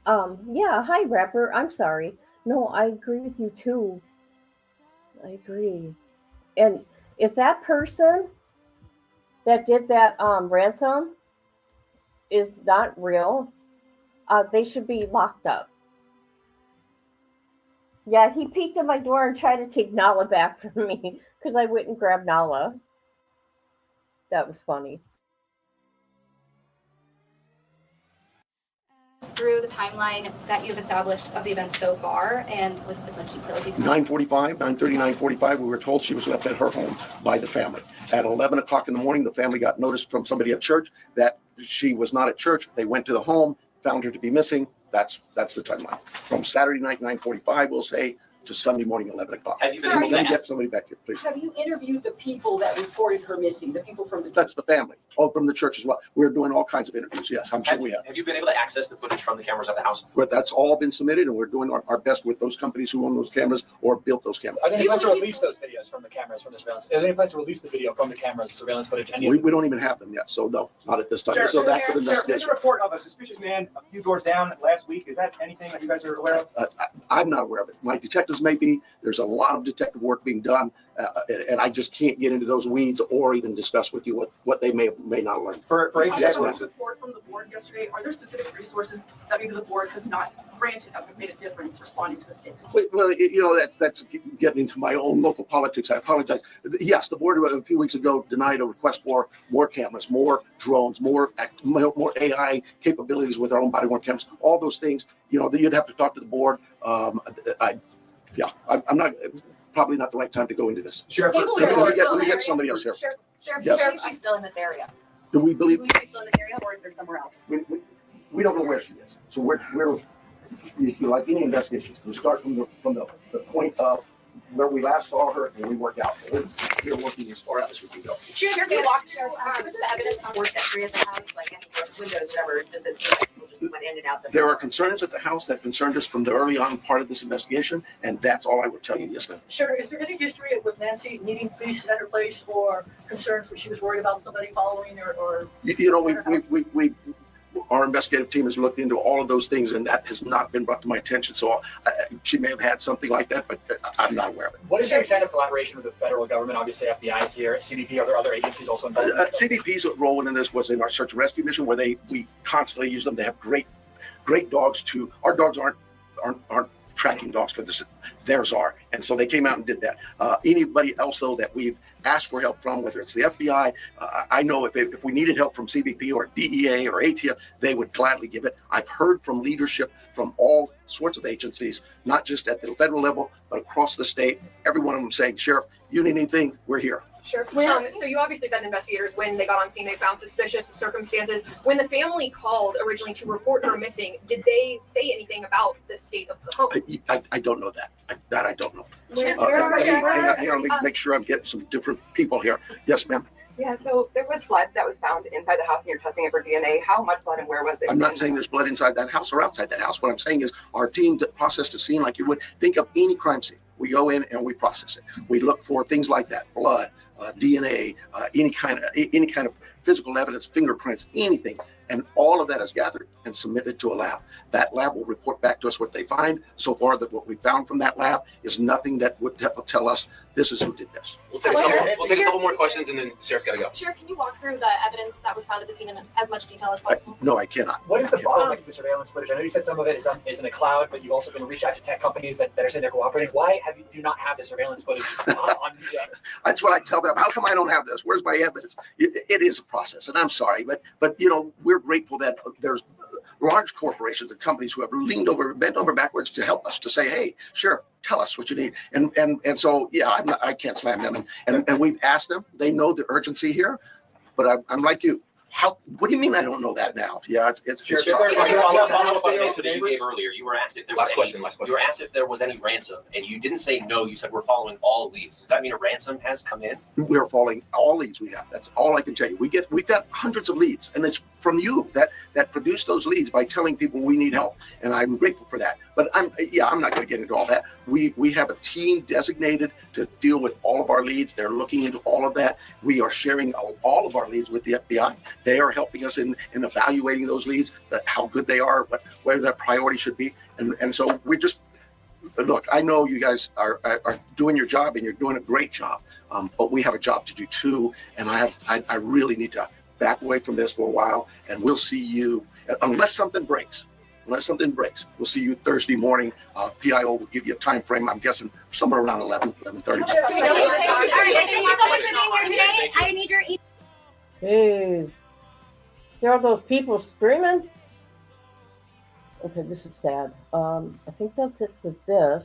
Yeah, hi, rapper. I'm sorry. No, I agree with you too. I agree. And if that person that did that ransom is not real, they should be locked up. Yeah, he peeked at my door and tried to take Nala back from me because I went and grabbed Nala. That was funny. Through the timeline that you've established of the events so far, and with as much detail as you can. 9:45, 9:30, 9:45, we were told she was left at her home by the family. At 11 o'clock in the morning, the family got notice from somebody at church that she was not at church. They went to the home, found her to be missing. That's the timeline. From Saturday night, 9:45, we'll say, to Sunday morning, 11 o'clock. Let me get somebody back here, please. Have you interviewed the people that reported her missing, the people from the church? That's the family. Oh, from the church as well. We're doing all kinds of interviews. Yes, I'm sure we have. Have you been able to access the footage from the cameras at the house? But that's all been submitted, and we're doing our best with those companies who own those cameras or built those cameras. Are there any plans to release those videos from the cameras from the surveillance? Are there any plans to release the video from the cameras, surveillance footage? We don't even have them yet, so no, not at this time. Sheriff, So back to the there's a investigation. report of a suspicious man a few doors down last week. Is that anything that you guys are aware of? I'm not aware of it. My detectives may be. There's a lot of detective work being done, and I just can't get into those weeds or even discuss with you what they may not learn. For support from the board yesterday, are there specific resources that maybe the board has not granted that have made a difference responding to this case? Well, that's getting into my own local politics. I apologize. Yes, the board a few weeks ago denied a request for more cameras, more drones, more AI capabilities with our own body-worn cameras. All those things, you'd have to talk to the board. I'm not. Probably not the right time to go into this. Sheriff, let me get somebody else here. Sheriff, Yes. she's still in this area. Do we believe? She's still in this area, or is there somewhere else? We don't know where she is. So we're like any investigation. So we start from the point of where we last saw her and we work out. We're working as far out as we can go. Sheriff, you walked through the evidence on forced entry of the house, like any windows, whatever. Does it seem like people just went in and out? There are concerns at the house that concerned us from the early on part of this investigation, and that's all I would tell you. Yes, ma'am. Sure. Is there any history with Nancy needing police at her place or concerns when she was worried about somebody following her? Or our investigative team has looked into all of those things, and that has not been brought to my attention. So she may have had something like that, but I'm not aware of it. What is your extent of collaboration with the federal government? Obviously, FBI is here. CBP, are there other agencies also involved? CBP's role in this was in our search and rescue mission, where we constantly use them. They have great dogs too. Our dogs aren't tracking dogs for this. Theirs are. And so they came out and did that. Anybody else, though, that we've asked for help from, whether it's the FBI, I know if we needed help from CBP or DEA or ATF, they would gladly give it. I've heard from leadership from all sorts of agencies, not just at the federal level, but across the state. Every one of them saying, Sheriff, you need anything, we're here. Sure. So you obviously said investigators, when they got on scene, they found suspicious circumstances. When the family called originally to report her missing, did they say anything about the state of the home? I don't know that. I don't know. Hang on, let me make sure I'm getting some different people here. Yes, ma'am. Yeah, so there was blood that was found inside the house and you're testing it for DNA. How much blood and where was it? I'm not saying there's blood inside that house or outside that house. What I'm saying is our team processed a scene like you would think of any crime scene. We go in and we process it. We look for things like that, blood, DNA, any kind of physical evidence, fingerprints, anything. And all of that is gathered and submitted to a lab. That lab will report back to us what they find. So far, that what we found from that lab is nothing that would tell us this is who did this. We'll take a couple more questions and then the sheriff's got to go. Sheriff, can you walk through the evidence that was found at the scene in as much detail as possible? No, I cannot. What is the bottleneck to the surveillance footage? I know you said some of it is in the cloud, but you've also been reached out to tech companies that are saying they're cooperating. Why do you not have the surveillance footage on media? That's what I tell them. How come I don't have this? Where's my evidence? It is a process, and I'm sorry, but we're grateful that there's large corporations and companies who have bent over backwards to help us to say, hey, sure, tell us what you need. And so, yeah, I can't slam them. And we've asked them. They know the urgency here, but I'm like you. What do you mean I don't know that now? Yeah, it's Sure. That you gave earlier. You were asked if there was You were asked if there was any ransom, and you didn't say no. You said we're following all leads. Does that mean a ransom has come in? We're following all leads we have. That's all I can tell you. We've got hundreds of leads, and it's from you that produce those leads by telling people we need help, and I'm grateful for that. But I'm not going to get into all that. We have a team designated to deal with all of our leads. They're looking into all of that. We are sharing all of our leads with the FBI. They are helping us in evaluating those leads, how good they are, where their priority should be. And so we just, look, I know you guys are doing your job and you're doing a great job, but we have a job to do too. And I really need to back away from this for a while, and we'll see you, unless something breaks, we'll see you Thursday morning. PIO will give you a time frame, I'm guessing somewhere around 11:30. I need your email. Hey, there are those people screaming. Okay, this is sad. I think that's it for this.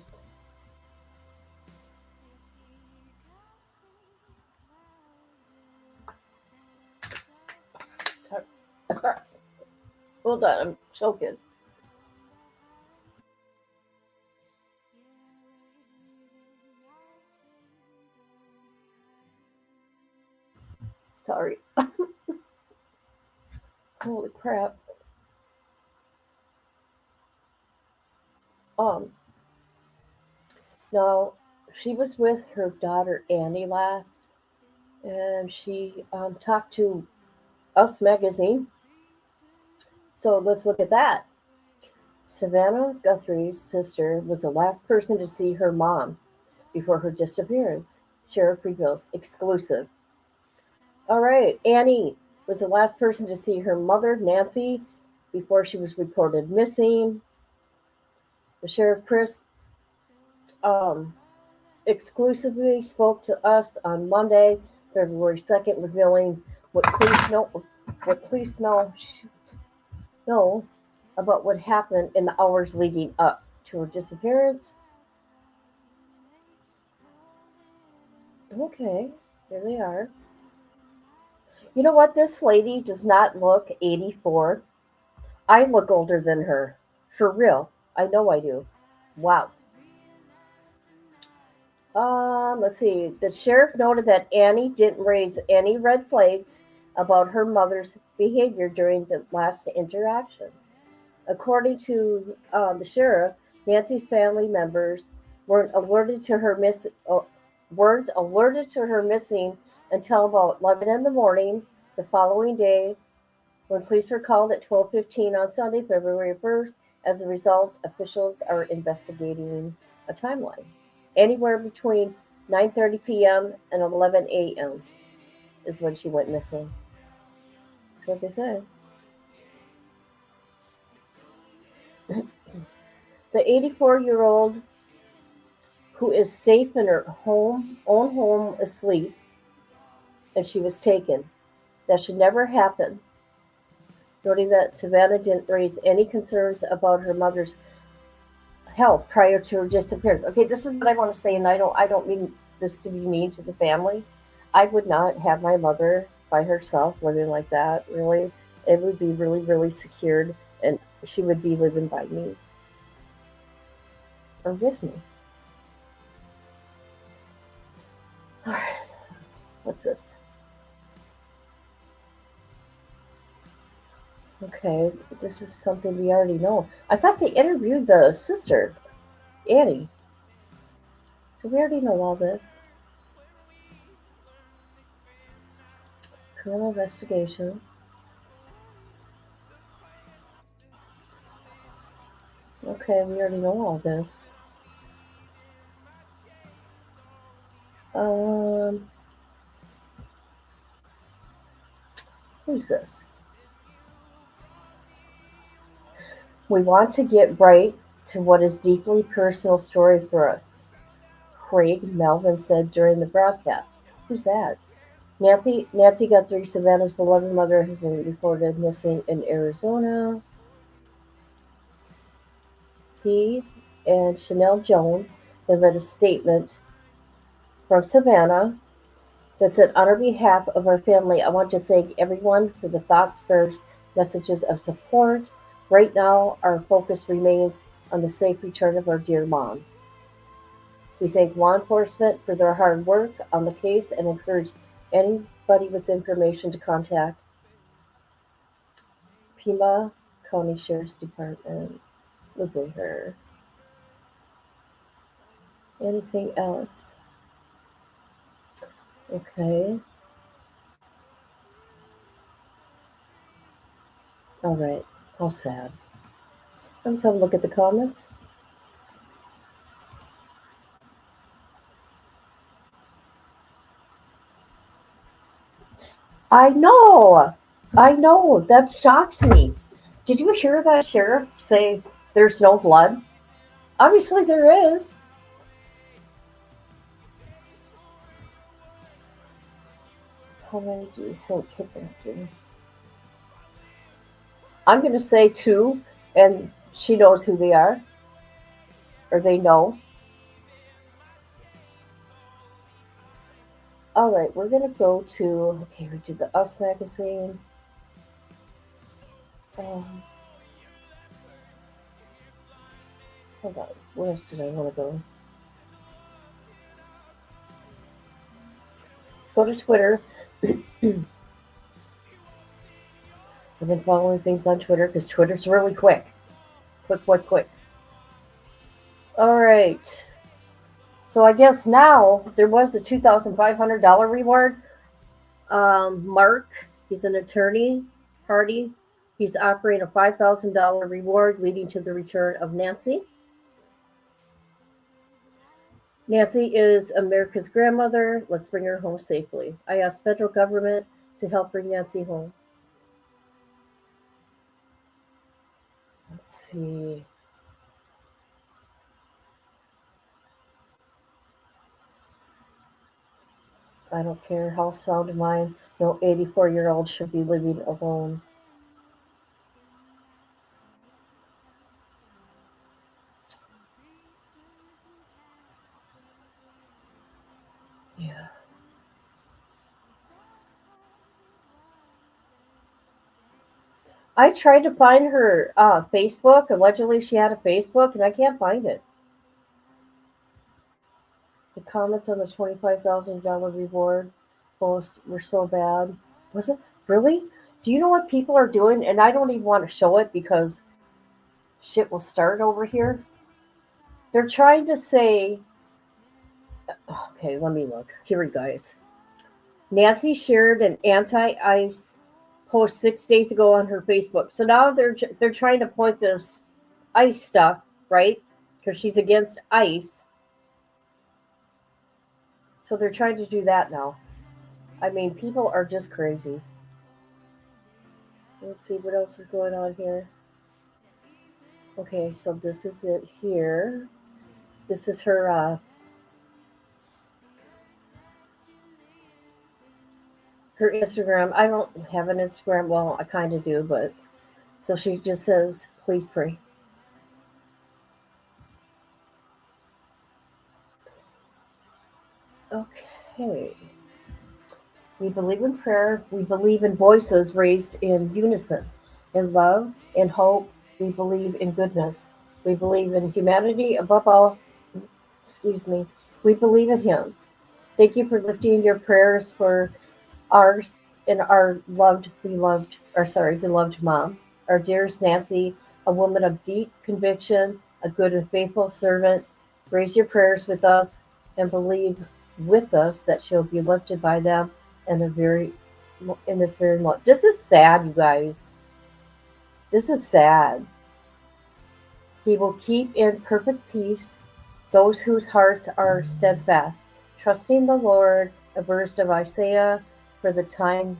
Hold on, I'm choking. Sorry. Holy crap. No, she was with her daughter Annie last, and she talked to Us Magazine. So let's look at that. Savannah Guthrie's sister was the last person to see her mom before her disappearance. Sheriff reveals exclusive. All right, Annie was the last person to see her mother, Nancy, before she was reported missing. The Sheriff Chris exclusively spoke to us on Monday, February 2nd, revealing what police know about what happened in the hours leading up to her disappearance. Okay, here they are. You know what? This lady does not look 84. I look older than her. For real. I know I do. Wow. Let's see. The sheriff noted that Annie didn't raise any red flags about her mother's behavior during the last interaction. According to the sheriff, Nancy's family members weren't alerted to her missing until about 11 in the morning the following day, When police were called at 12:15 on Sunday, February 1st, as a result, officials are investigating a timeline. Anywhere between 9:30 p.m. and 11 a.m. is when she went missing. That's what they say. The 84-year-old who is safe in her own home asleep, and she was taken. That should never happen. Noting that Savannah didn't raise any concerns about her mother's health prior to her disappearance. Okay, this is what I want to say, and I don't mean this to be mean to the family. I would not have my mother by herself living like that. Really, it would be really, really secured, and she would be living by me or with me. All right, what's this? Okay, this is something we already know. I thought they interviewed the sister, Annie. So we already know all this. Criminal investigation. Okay, we already know all this. Who's this? We want to get right to what is deeply personal story for us, Craig Melvin said during the broadcast. Who's that? Nancy Guthrie, Savannah's beloved mother, has been reported missing in Arizona. He and Chanel Jones then read a statement from Savannah that said, on our behalf of our family, I want to thank everyone for the thoughts, prayers, messages of support. Right now, our focus remains on the safe return of our dear mom. We thank law enforcement for their hard work on the case and encourage anybody with information to contact Pima County Sheriff's Department. Look at her. Anything else? Okay. All right. How sad. I'm going to look at the comments. I know. That shocks me. Did you hear that sheriff say there's no blood? Obviously there is. How many do you think kidnapping? I'm going to say 2, and she knows who they are. Or they know. All right, we're going to go to, okay, we did the Us magazine. Hold on, where else did I want to go? Let's go to Twitter. I've been following things on Twitter because Twitter's really quick. Quick. All right. So I guess now there was a $2,500 reward. Mark, he's an attorney, Hardy. He's offering a $5,000 reward leading to the return of Nancy. Nancy is America's grandmother. Let's bring her home safely. I asked federal government to help bring Nancy home. Let's see. I don't care how sound of mind, no 84-year-old should be living alone. Yeah. I tried to find her Facebook. Allegedly, she had a Facebook, and I can't find it. The comments on the $25,000 reward post were so bad. Was it? Really? Do you know what people are doing? And I don't even want to show it because shit will start over here. They're trying to say, okay, let me look. Here we go, guys. Nancy shared an anti-ICE post 6 days ago on her Facebook. So now they're trying to point this ICE stuff, right? Because she's against ICE. So they're trying to do that now. I mean, people are just crazy. Let's see what else is going on here. Okay, so this is it here. This is her her Instagram. I don't have an Instagram. Well, I kind of do, but so she just says, please pray. Okay. We believe in prayer. We believe in voices raised in unison, in love, in hope. We believe in goodness. We believe in humanity above all. Excuse me. We believe in Him. Thank you for lifting your prayers for ours and our beloved mom, our dearest Nancy, a woman of deep conviction, a good and faithful servant. Raise your prayers with us and believe with us that she'll be lifted by them in this very moment. This is sad, you guys. This is sad. He will keep in perfect peace those whose hearts are steadfast, trusting the Lord. A verse of Isaiah for the time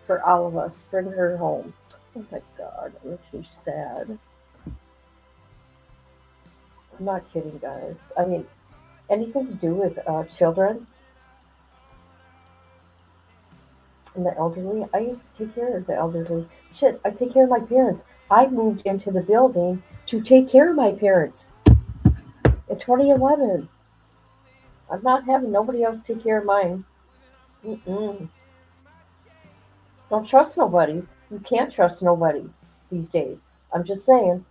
for all of us. Bring her home. Oh my God, that makes me sad. I'm not kidding, guys. I mean, anything to do with children and the elderly. I used to take care of the elderly. Shit, I take care of my parents. I moved into the building to take care of my parents in 2011. I'm not having nobody else take care of mine. Mm-mm. Don't trust nobody. You can't trust nobody these days. I'm just saying.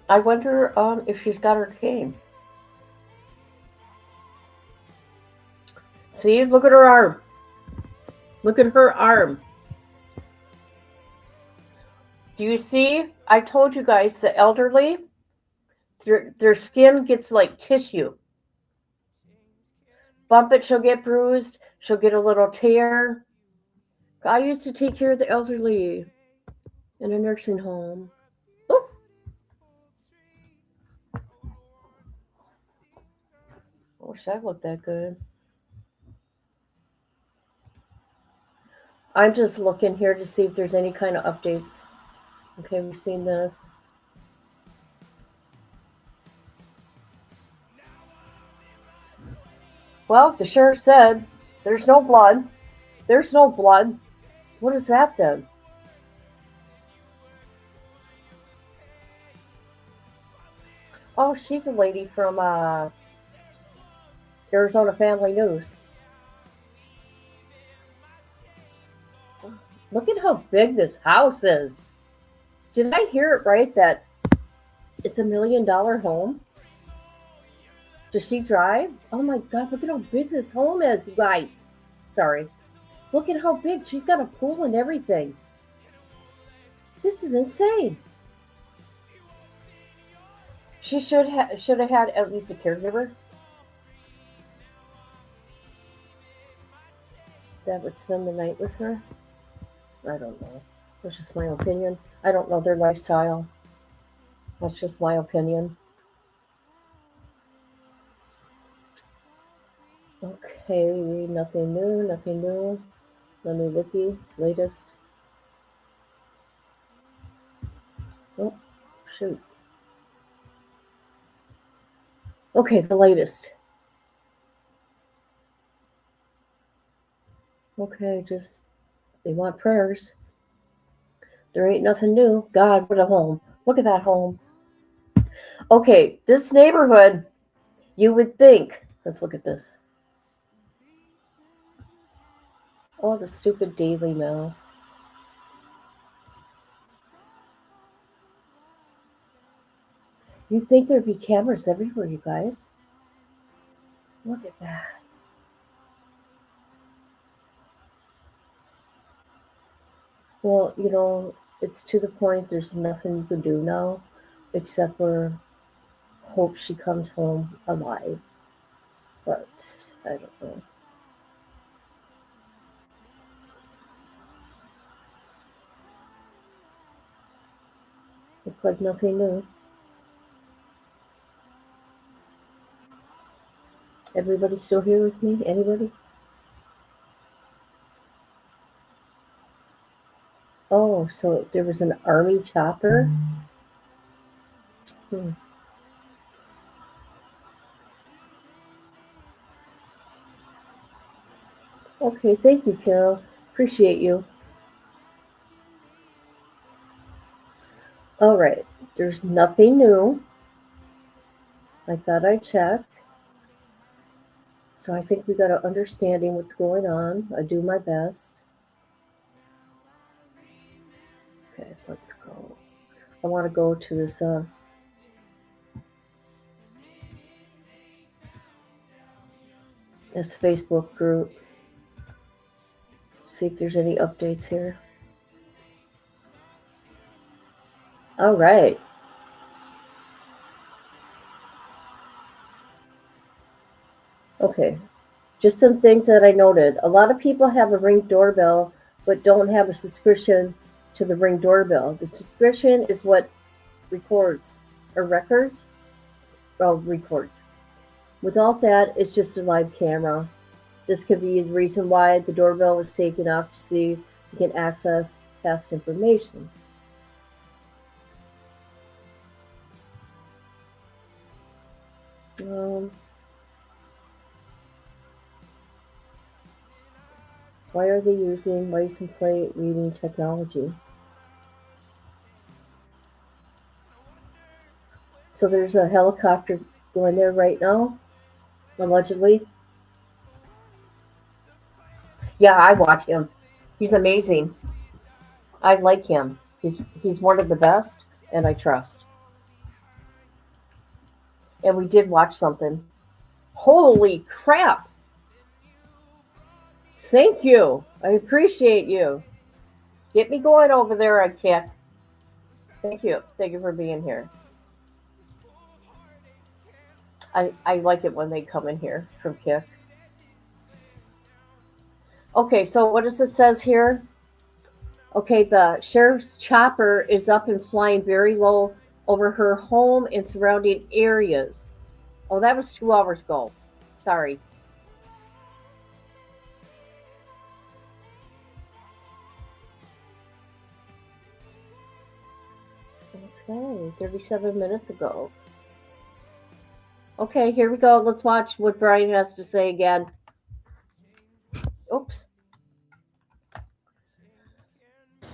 I wonder if she's got her cane. See, look at her arm. Look at her arm. Do you see? I told you guys the elderly, their skin gets like tissue. Bump it, she'll get bruised. She'll get a little tear. I used to take care of the elderly in a nursing home. Oh. I wish I looked that good. I'm just looking here to see if there's any kind of updates. Okay, we've seen this. Well, the sheriff said there's no blood. There's no blood. What is that then? Oh, she's a lady from Arizona Family News. Look at how big this house is. Did I hear it right that it's $1 million home? Does she drive? Oh my God, look at how big this home is, you guys. Sorry. Look at how big. She's got a pool and everything. This is insane. She should have had at least a caregiver that would spend the night with her. I don't know. That's just my opinion. I don't know their lifestyle. That's just my opinion. Okay, nothing new, nothing new. Let me looky, latest. Oh, shoot. Okay, the latest. Okay, just, they want prayers. There ain't nothing new. God, what a home. Look at that home. Okay, this neighborhood, you would think, let's look at this. Oh, the stupid Daily Mail. You'd think there'd be cameras everywhere, you guys. Look at that. Well, you know, it's to the point there's nothing you can do now except for hope she comes home alive. But I don't know. Looks like nothing new. Everybody still here with me? Anybody? Oh, so there was an army chopper? Okay, thank you, Carol. Appreciate you. All right, there's nothing new. I thought I'd check. So I think we got an understanding what's going on. I do my best. Okay, let's go. I want to go to this this Facebook group. See if there's any updates here. All right. Okay, just some things that I noted. A lot of people have a Ring doorbell, but don't have a subscription to the Ring doorbell. The subscription is what records. Without that, it's just a live camera. This could be the reason why the doorbell was taken off, to see if you can access past information. Why are they using license plate reading technology? So there's a helicopter going there right now, allegedly. Yeah, I watch him. He's amazing. I like him. He's one of the best, and I trust. And we did watch something. Holy crap! Thank you. I appreciate you. Get me going over there on Kick. Thank you. Thank you for being here. I like it when they come in here from Kick. Okay, so what does it says here? Okay, the sheriff's chopper is up and flying very low over her home and surrounding areas. Oh, that was 2 hours ago. Sorry. Okay, 37 minutes ago. Okay, here we go. Let's watch what Brian has to say again. Oops.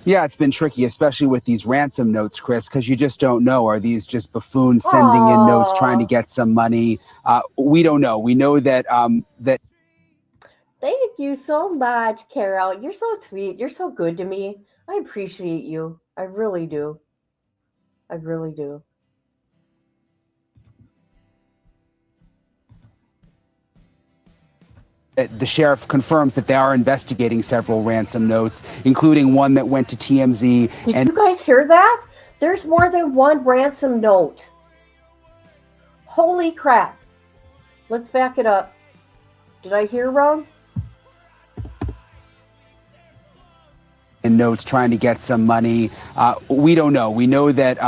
Yeah, it's been tricky, especially with these ransom notes, Chris, because you just don't know. Are these just buffoons sending in notes trying to get some money? We don't know. We know that that. Thank you so much, Carol. You're so sweet. You're so good to me. I appreciate you. I really do. I really do. The sheriff confirms that they are investigating several ransom notes, including one that went to TMZ. Did you guys hear that? There's more than one ransom note. Holy crap. Let's back it up. Did I hear wrong? And notes trying to get some money. We don't know. We know that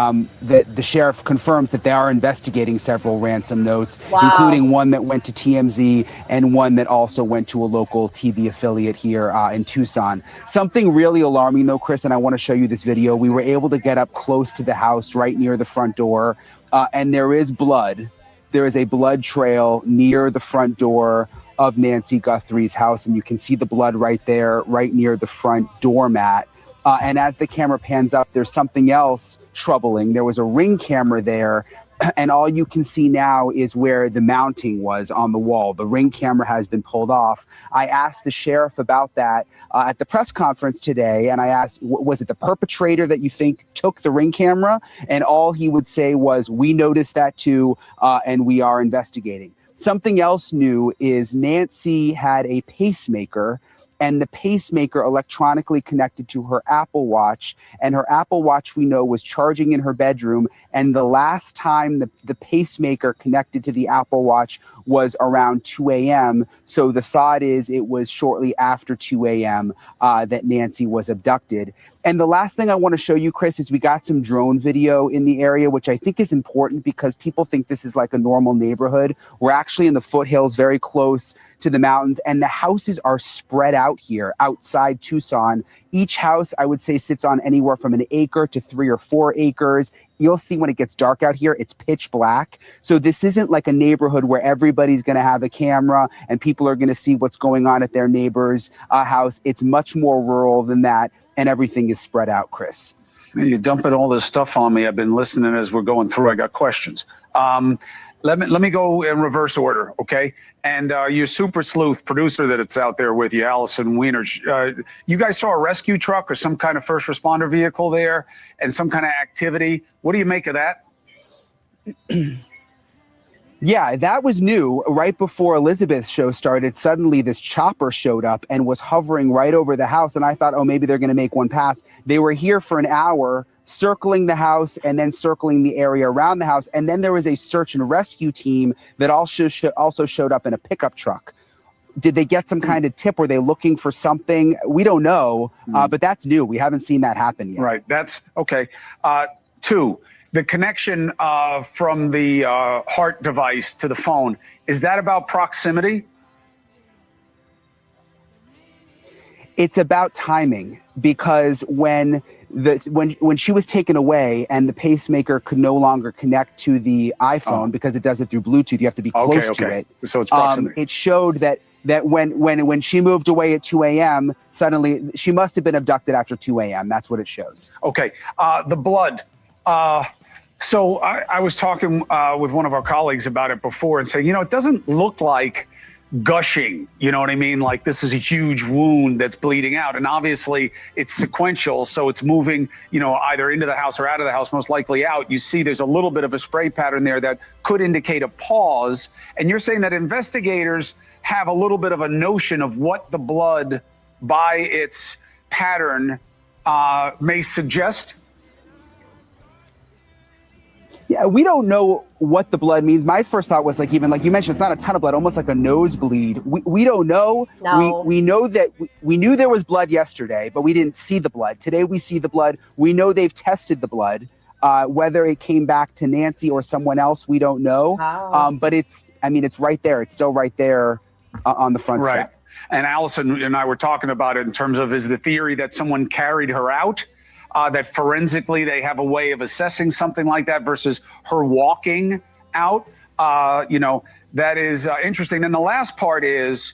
that the sheriff confirms that they are investigating several ransom notes, including one that went to TMZ and one that also went to a local TV affiliate here in Tucson. Something really alarming, though, Chris, and I want to show you this video. We were able to get up close to the house right near the front door, and there is blood. There is a blood trail near the front door of Nancy Guthrie's house, and you can see the blood right there, right near the front doormat. And as the camera pans up, there's something else troubling. There was a Ring camera there and all you can see now is where the mounting was on the wall. The Ring camera has been pulled off. I asked the sheriff about that at the press conference today, and I asked, was it the perpetrator that you think took the Ring camera? And all he would say was, we noticed that too, and we are investigating. Something else new is Nancy had a pacemaker, and the pacemaker electronically connected to her Apple Watch, and her Apple Watch, we know, was charging in her bedroom. And the last time the pacemaker connected to the Apple Watch was around 2 a.m. So the thought is it was shortly after 2 a.m. That Nancy was abducted. And the last thing I want to show you, Chris, is we got some drone video in the area, which I think is important because people think this is like a normal neighborhood. We're actually in the foothills, very close to the mountains, and the houses are spread out here outside Tucson. Each house, I would say, sits on anywhere from an acre to 3 or 4 acres. You'll see when it gets dark out here, it's pitch black. So this isn't like a neighborhood where everybody's going to have a camera and people are going to see what's going on at their neighbor's house. It's much more rural than that, and everything is spread out, Chris. You're dumping all this stuff on me. I've been listening as we're going through. I got questions. Let me go in reverse order, okay? And your super sleuth producer that it's out there with you, Allison Weiner, you guys saw a rescue truck or some kind of first responder vehicle there and some kind of activity. What do you make of that? Yeah, that was new. Right before Elizabeth's show started, suddenly this chopper showed up and was hovering right over the house. And I thought, oh, maybe they're going to make one pass. They were here for an hour, circling the house and then circling the area around the house. And then there was a search and rescue team that also showed up in a pickup truck. Did they get some kind of tip? Were they looking for something? We don't know, but that's new. We haven't seen that happen yet. Right. That's okay. 2, the connection from the heart device to the phone, is that about proximity? It's about timing, because when she was taken away and the pacemaker could no longer connect to the iPhone because it does it through Bluetooth, you have to be close to it. So it's proximity. It showed that when she moved away at 2 a.m., suddenly she must have been abducted after 2 a.m. That's what it shows. Okay. The blood. So I was talking with one of our colleagues about it before and saying, it doesn't look like gushing, you know what I mean? Like this is a huge wound that's bleeding out. And obviously it's sequential. So it's moving, either into the house or out of the house, most likely out. You see there's a little bit of a spray pattern there that could indicate a pause. And you're saying that investigators have a little bit of a notion of what the blood by its pattern may suggest? Yeah, we don't know what the blood means. My first thought was like you mentioned, it's not a ton of blood, almost like a nosebleed. We don't know. No. We know that we knew there was blood yesterday, but we didn't see the blood. Today we see the blood. We know they've tested the blood. Whether it came back to Nancy or someone else, we don't know. Wow. But it's right there. It's still right there on the front step. And Allison and I were talking about it in terms of, is the theory that someone carried her out? That forensically they have a way of assessing something like that versus her walking out. That is interesting. Then the last part is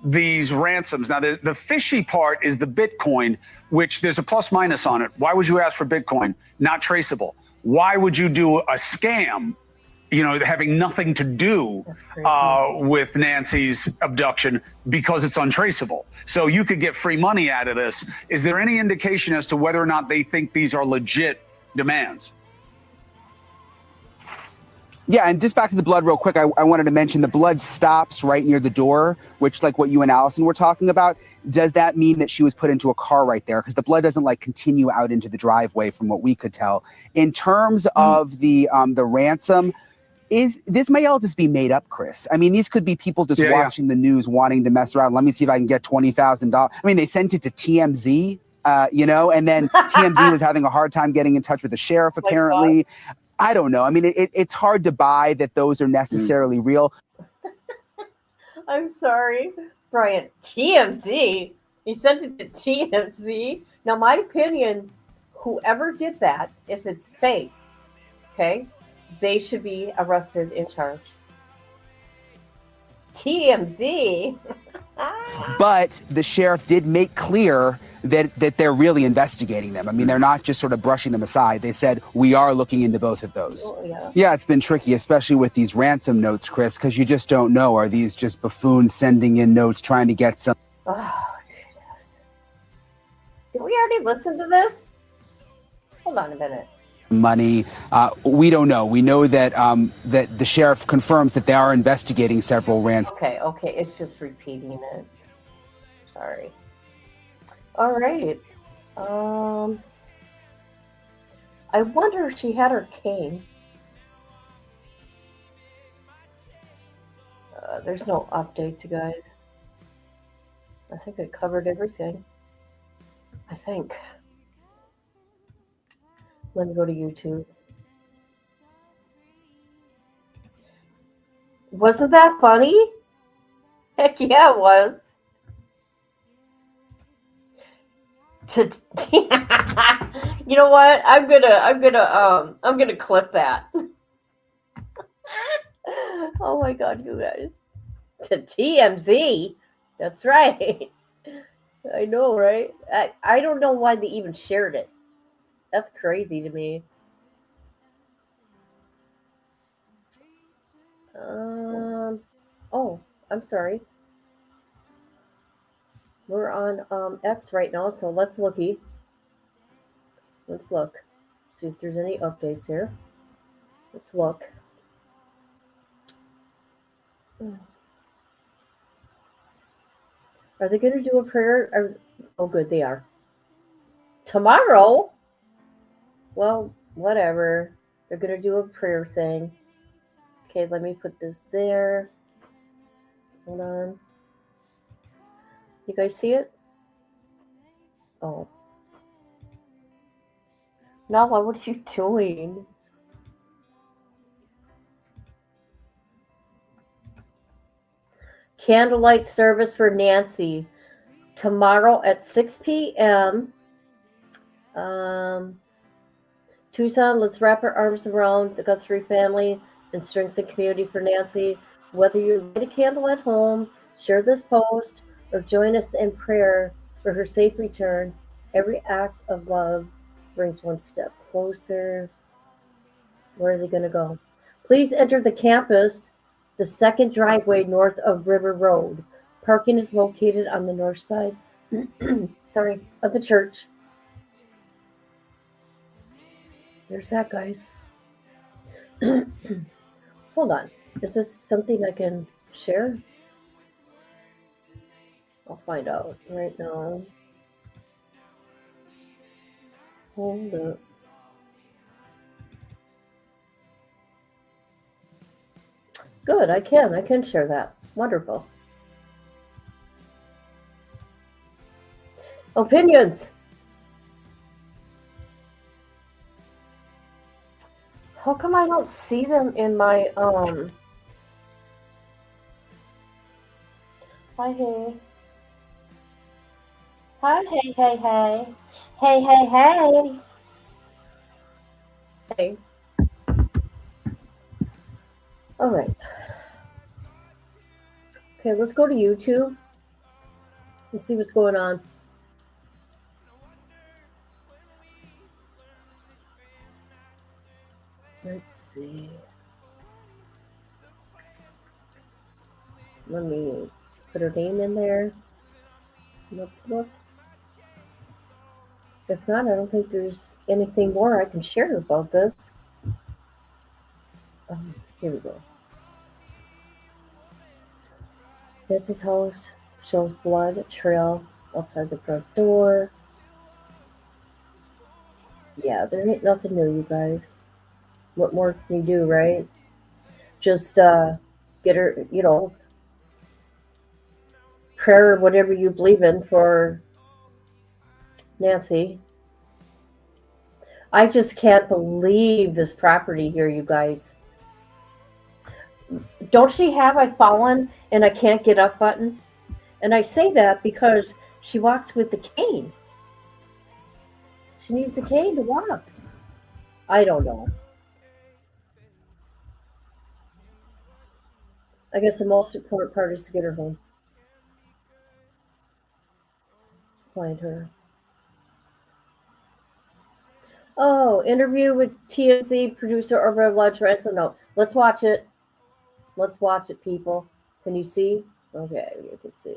these ransoms. Now, the fishy part is the Bitcoin, which there's a plus minus on it. Why would you ask for Bitcoin? Not traceable. Why would you do a scam, having nothing to do with Nancy's abduction because it's untraceable? So you could get free money out of this. Is there any indication as to whether or not they think these are legit demands? Yeah, and just back to the blood real quick, I wanted to mention the blood stops right near the door, which like what you and Allison were talking about. Does that mean that she was put into a car right there? Because the blood doesn't continue out into the driveway from what we could tell. In terms of the ransom, this may all just be made up, Chris. I mean, these could be people just watching the news, wanting to mess around. Let me see if I can get $20,000. I mean, they sent it to TMZ, and then TMZ was having a hard time getting in touch with the sheriff, apparently. I don't know. I mean, it's hard to buy that those are necessarily real. I'm sorry, Brian. TMZ? You sent it to TMZ? Now, my opinion, whoever did that, if it's fake, okay, they should be arrested and charged. TMZ? But the sheriff did make clear that they're really investigating them. I mean, they're not just sort of brushing them aside. They said, we are looking into both of those. Oh, Yeah, it's been tricky, especially with these ransom notes, Chris, because you just don't know. Are these just buffoons sending in notes trying to get some Oh, Jesus. Did we already listen to this? Hold on a minute. money? We don't know. We know that that the sheriff confirms that they are investigating several ransom. Okay, it's just repeating it. Sorry. All right. I wonder if she had her cane. There's no updates, you guys. I think I covered everything. I think. Let me go to YouTube. Wasn't that funny? Heck yeah, it was. You know what? I'm gonna clip that. Oh my God, you guys. To TMZ. That's right. I know, right? I don't know why they even shared it. That's crazy to me. Oh, I'm sorry. We're on X right now, so let's looky. Let's look. See if there's any updates here. Let's look. Are they going to do a prayer? Oh, good, they are. Tomorrow? Well, whatever. They're going to do a prayer thing. Okay, let me put this there. Hold on. You guys see it? Oh. Nala, what are you doing? Candlelight service for Nancy tomorrow at 6 p.m. Tucson, let's wrap our arms around the Guthrie family and strengthen community for Nancy. Whether you light a candle at home, share this post, or join us in prayer for her safe return, every act of love brings one step closer. Where are they going to go? Please enter the campus, the second driveway north of River Road. Parking is located on the north side of the church. There's that, guys. Hold on. Is this something I can share? I'll find out right now. Hold up. Good, I can share that. Wonderful. Opinions. How come I don't see them in my Hi, hey. Hi, hey, hey, hey. Hey, hey, hey. Hey. All right. Okay, let's go to YouTube and see what's going on. Let's see. Let me put her name in there. Let's look. If not, I don't think there's anything more I can share about this. Here we go. Nancy's house shows blood trail outside the front door. Yeah, there ain't nothing new, you guys. What more can you do, right? Just get her, prayer, whatever you believe in for Nancy. I just can't believe this property here, you guys. Don't she have a fallen and I can't get up button? And I say that because she walks with the cane. She needs a cane to walk. I don't know. I guess the most important part is to get her home. find her. Oh, interview with TMZ producer over alleged ransom note. Let's watch it. Let's watch it, people. Can you see? Okay, you can see.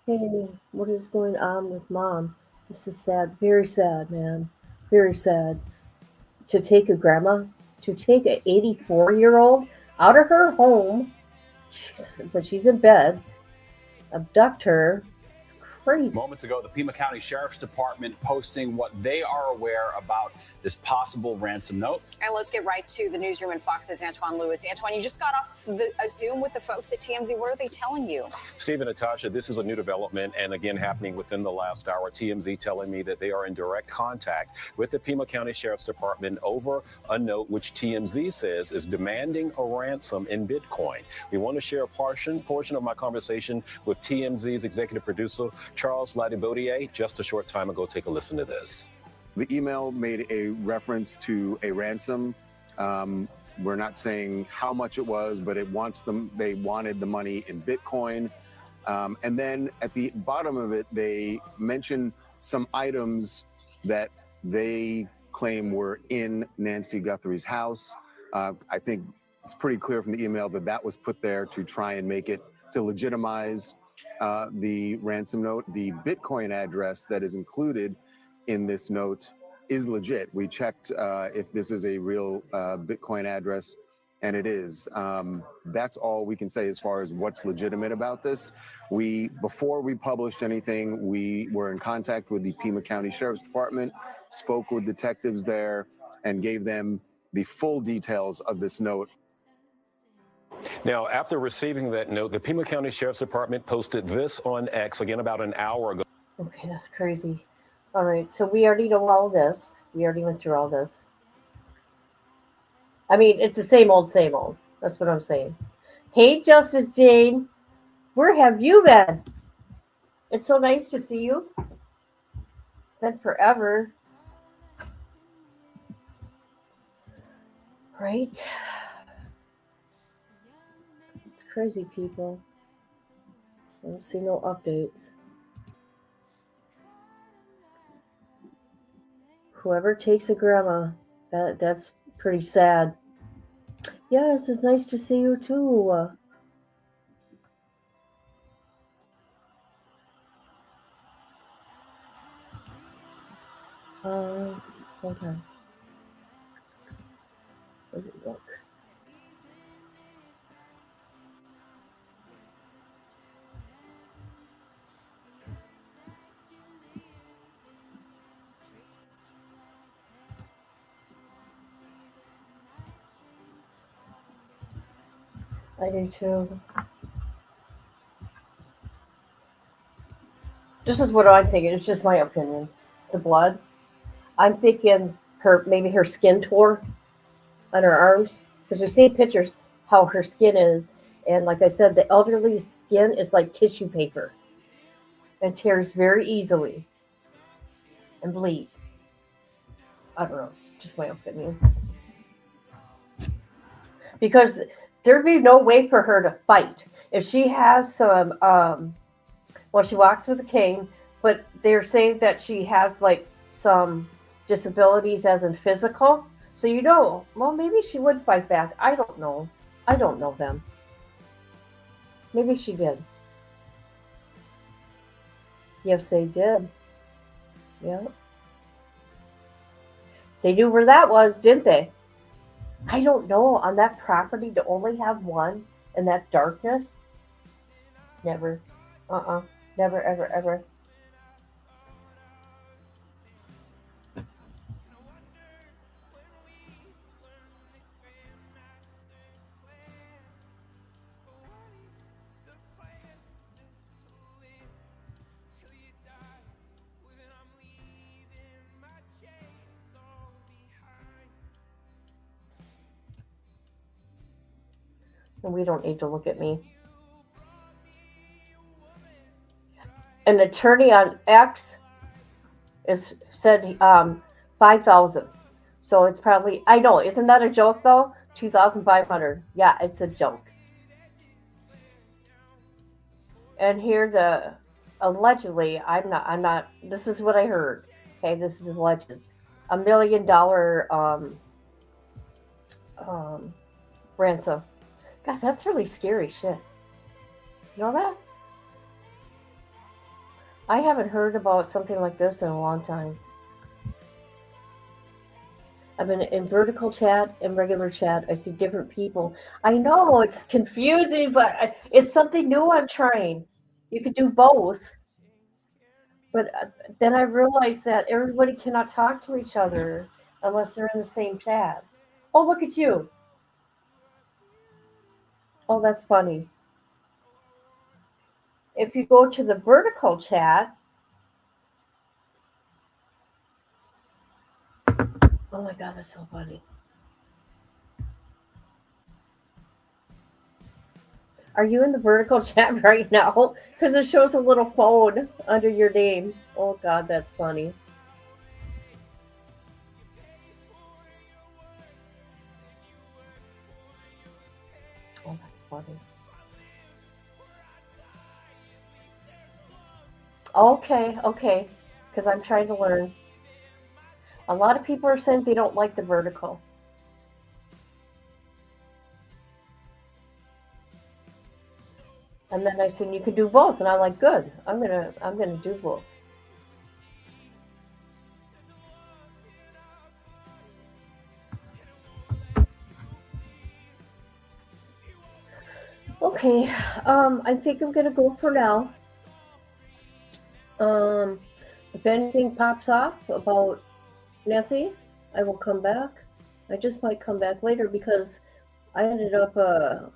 Hey, what is going on with mom? This is sad. Very sad, man. Very sad. To take an 84-year-old out of her home when she's in bed, abduct her. Crazy. Moments ago, the Pima County Sheriff's Department posting what they are aware about this possible ransom note. And let's get right to the newsroom in Fox's Antoine Lewis. Antoine, you just got off a Zoom with the folks at TMZ. What are they telling you? Steve and Natasha, this is a new development, and again, happening within the last hour. TMZ telling me that they are in direct contact with the Pima County Sheriff's Department over a note which TMZ says is demanding a ransom in Bitcoin. We want to share a portion of my conversation with TMZ's executive producer, Charles Ladibodier, just a short time ago. Take a listen to this. The email made a reference to a ransom. We're not saying how much it was, but they wanted the money in Bitcoin. And then at the bottom of it, they mentioned some items that they claim were in Nancy Guthrie's house. I think it's pretty clear from the email that that was put there to try and make it to legitimize the ransom note. The Bitcoin address that is included in this note is legit. We checked if this is a real Bitcoin address, and it is. That's all we can say as far as what's legitimate about this. Before we published anything, we were in contact with the Pima County Sheriff's Department, spoke with detectives there, and gave them the full details of this note. Now, after receiving that note, the Pima County Sheriff's Department posted this on X, again, about an hour ago. Okay, that's crazy. All right, so we already know all this. We already went through all this. I mean, it's the same old, same old. That's what I'm saying. Hey, Justice Jane, where have you been? It's so nice to see you. It's been forever. Right? Crazy people. I don't see no updates. Whoever takes a grandma, that's pretty sad. Yes, it's nice to see you too. Hold on. Let me look. I do too. This is what I'm thinking. It's just my opinion. The blood. I'm thinking maybe her skin tore on her arms, because we've seen pictures how her skin is, and like I said, the elderly skin is like tissue paper and tears very easily and bleed. I don't know. Just my opinion. Because there'd be no way for her to fight. If she has some, she walks with a cane, but they're saying that she has like some disabilities as in physical. So maybe she would fight back. I don't know. I don't know them. Maybe she did. Yes, they did. Yeah. They knew where that was, didn't they? I don't know. On that property, to only have one in that darkness? Never. Never, ever, ever. And we don't need to look at me. An attorney on X said 5,000. So it's probably, I know, isn't that a joke though? 2,500. Yeah, it's a joke. And here allegedly, I'm not, this is what I heard. Okay, this is alleged. $1 million ransom. God, that's really scary shit. You know that? I haven't heard about something like this in a long time. I've been in vertical chat and regular chat. I see different people. I know it's confusing, but it's something new I'm trying. You can do both. But then I realized that everybody cannot talk to each other unless they're in the same chat. Oh, look at you. Oh, that's funny. If you go to the vertical chat, oh my God, that's so funny. Are you in the vertical chat right now? Because it shows a little phone under your name. Oh God, that's funny. Oh, that's funny. Okay. Because I'm trying to learn. A lot of people are saying they don't like the vertical. And then I said you could do both, and I'm like, good. I'm gonna do both. Okay, I think I'm gonna go for now. If anything pops up about Nancy, I will come back. I just might come back later because I ended up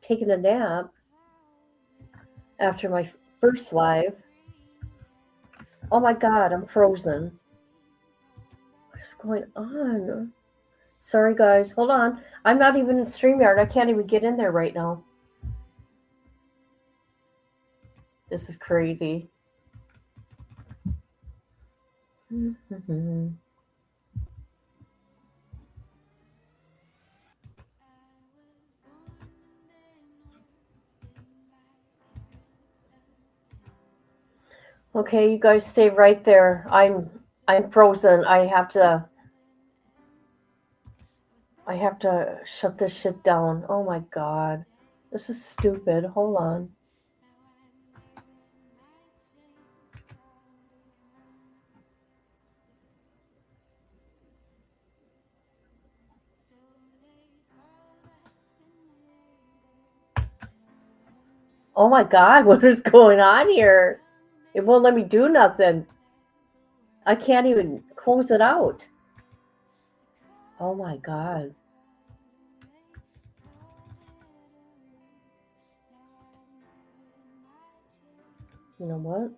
taking a nap after my first live. Oh my God, I'm frozen. What is going on? Sorry, guys. Hold on. I'm not even in StreamYard. I can't even get in there right now. This is crazy. Okay, you guys stay right there. I'm frozen. I have to shut this shit down. Oh my God. This is stupid. Hold on. Oh my God, what is going on here? It won't let me do nothing. I can't even close it out. Oh my God. You know what?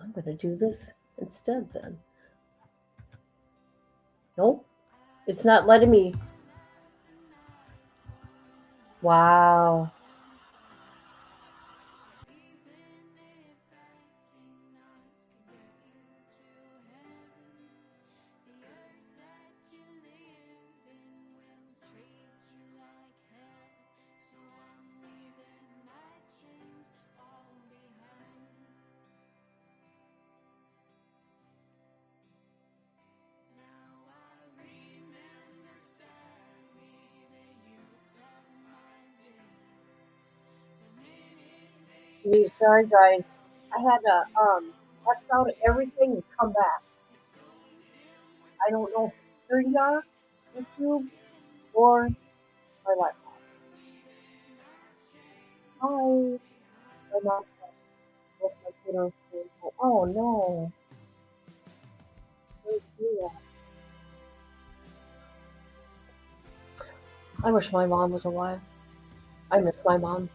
I'm going to do this instead then. Nope. It's not letting me. Wow. Sorry, guys. I had to X out everything and come back. I don't know if it's StreamYard, YouTube, or my laptop. Hi. My laptop. With my kiddo screen. Oh no. I wish my mom was alive. I miss my mom.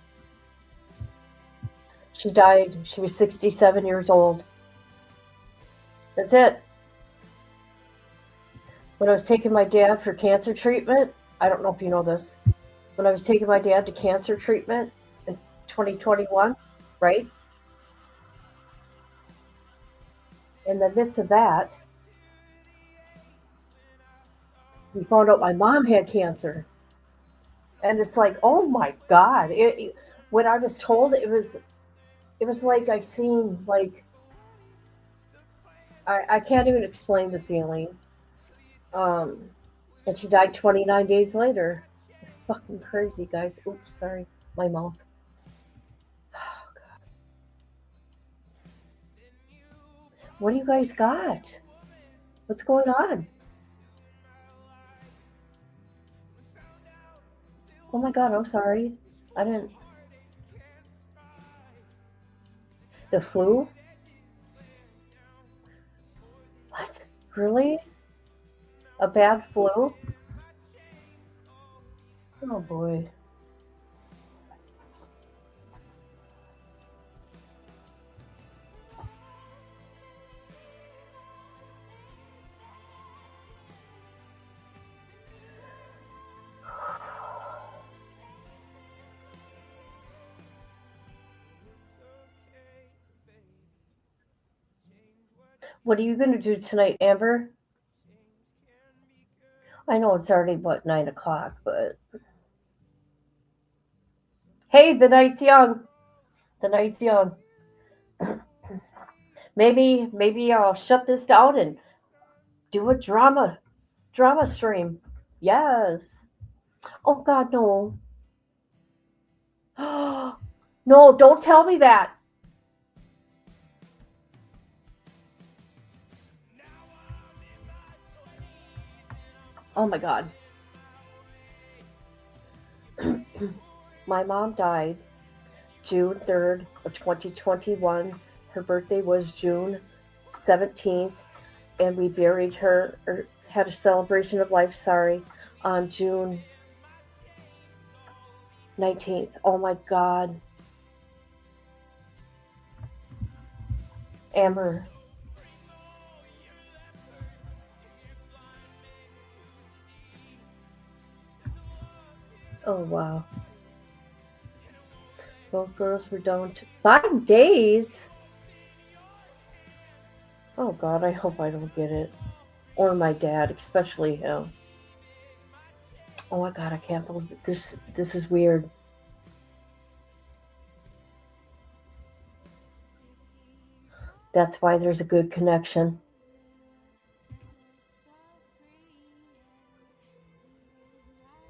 She died. She was 67 years old. That's it. When I was taking my dad for cancer treatment, I don't know if you know this, when I was taking my dad to cancer treatment in 2021, right? In the midst of that, we found out my mom had cancer. And it's like, oh my God. when I was told, it was like I seen like I can't even explain the feeling. And she died 29 days later. Fucking crazy, guys. Oops, sorry, my mouth. What do you guys got? What's going on? Oh my god, I'm sorry. I didn't. The flu? What? Really? A bad flu? Oh boy. What are you going to do tonight, Amber? I know it's already, 9 o'clock, but... Hey, the night's young. The night's young. Maybe I'll shut this down and do a drama stream. Yes. Oh, God, no. No, don't tell me that. Oh, my God. My mom died June 3rd of 2021. Her birthday was June 17th, and we buried her, or had a celebration of life, on June 19th. Oh my God. Amber. Oh, wow. Both girls were down to 5 days. Oh God, I hope I don't get it. Or my dad, especially him. Oh my God, I can't believe it. This is weird. That's why there's a good connection.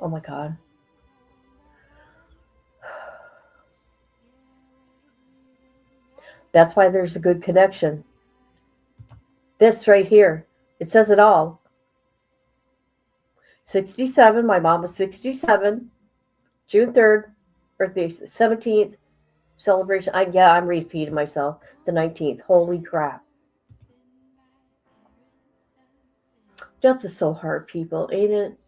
Oh my God. That's why there's a good connection. This right here, it says it all. 67, my mom was 67. June 3rd, birthday, 17th, celebration. I'm repeating myself. The 19th. Holy crap. Death is so hard, people, ain't it?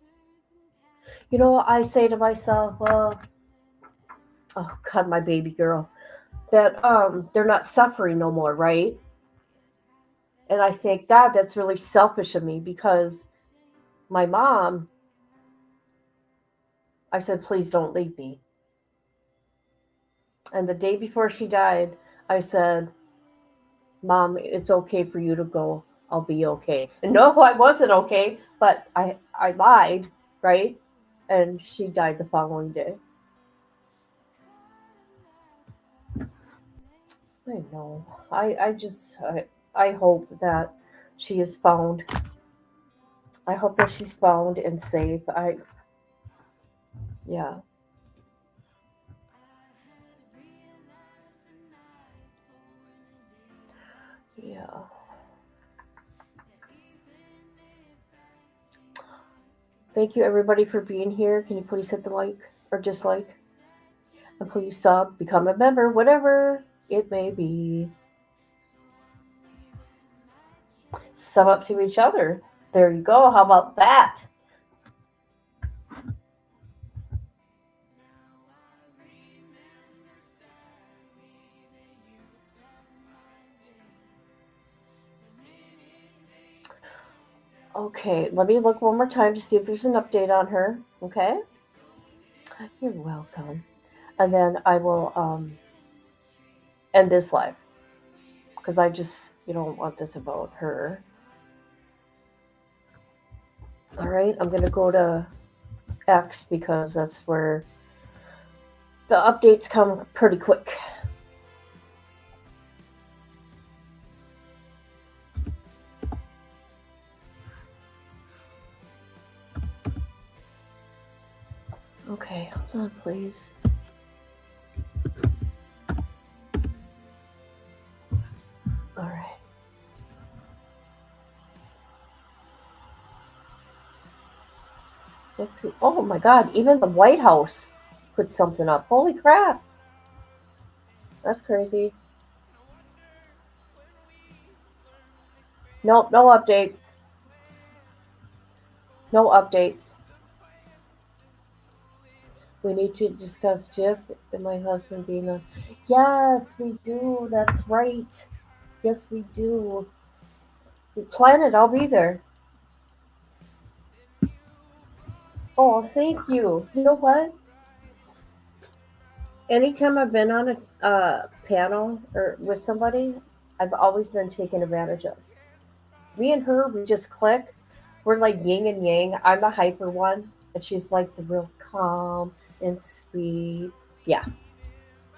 You know, I say to myself, well, oh God, my baby girl, that they're not suffering no more, right? And I think, God, that's really selfish of me, because my mom, I said, please don't leave me. And the day before she died, I said, Mom, it's okay for you to go. I'll be okay. And no, I wasn't okay, but I lied, right? And she died the following day. I know. I hope that she is found. I hope that she's found and safe. Yeah. Yeah. Thank you, everybody, for being here. Can you please hit the like or dislike? And please sub, become a member, whatever it may be. Sub up to each other. There you go. How about that? Okay, let me look one more time to see if there's an update on her. Okay? You're welcome. And then I will end this live, because I just, don't want this about her. All right, I'm going to go to X, because that's where The updates come pretty quick. Okay, hold on, please. All right. Let's see. Oh my God, even the White House put something up. Holy crap. That's crazy. Nope, no updates. No updates. We need to discuss Jip and my husband being on. Yes, we do. That's right. Yes, we do. Plan it. I'll be there. Oh, thank you. You know what? Anytime I've been on a panel or with somebody, I've always been taken advantage of. Me and her, we just click. We're like yin and yang. I'm the hyper one, and she's like the real calm and sweet. Yeah,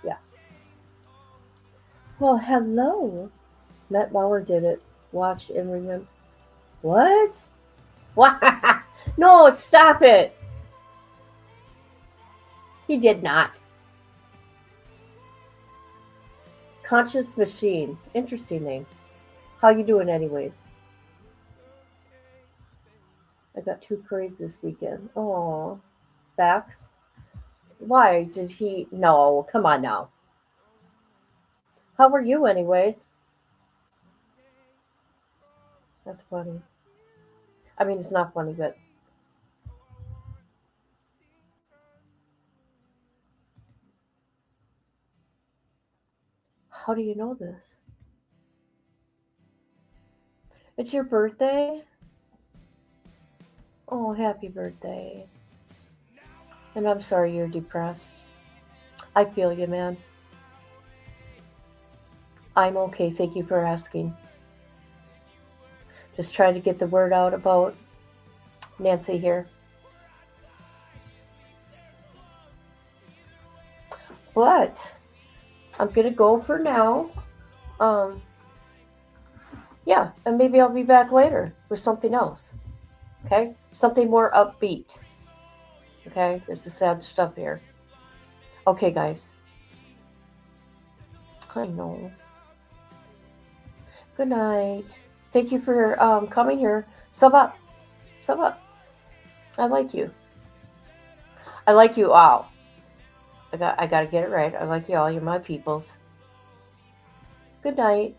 yeah. Well, hello. Matt Lauer did it. Watch and remember. What? What? No, stop it. He did not. Conscious Machine. Interesting name. How you doing anyways? I got 2 parades this weekend. Oh, Bax. Why did he? No, come on now. How were you anyways? That's funny. I mean, it's not funny, but how do you know this? It's your birthday? Oh, happy birthday. And I'm sorry you're depressed. I feel you, man. I'm okay. Thank you for asking. Just trying to get the word out about Nancy here. But I'm going to go for now. Yeah, and maybe I'll be back later with something else. Okay? Something more upbeat. Okay? This is sad stuff here. Okay, guys. I know. Good night. Thank you for coming here. Sub up. Sub up. I like you. I like you all. I got to get it right. I like you all. You're my peoples. Good night.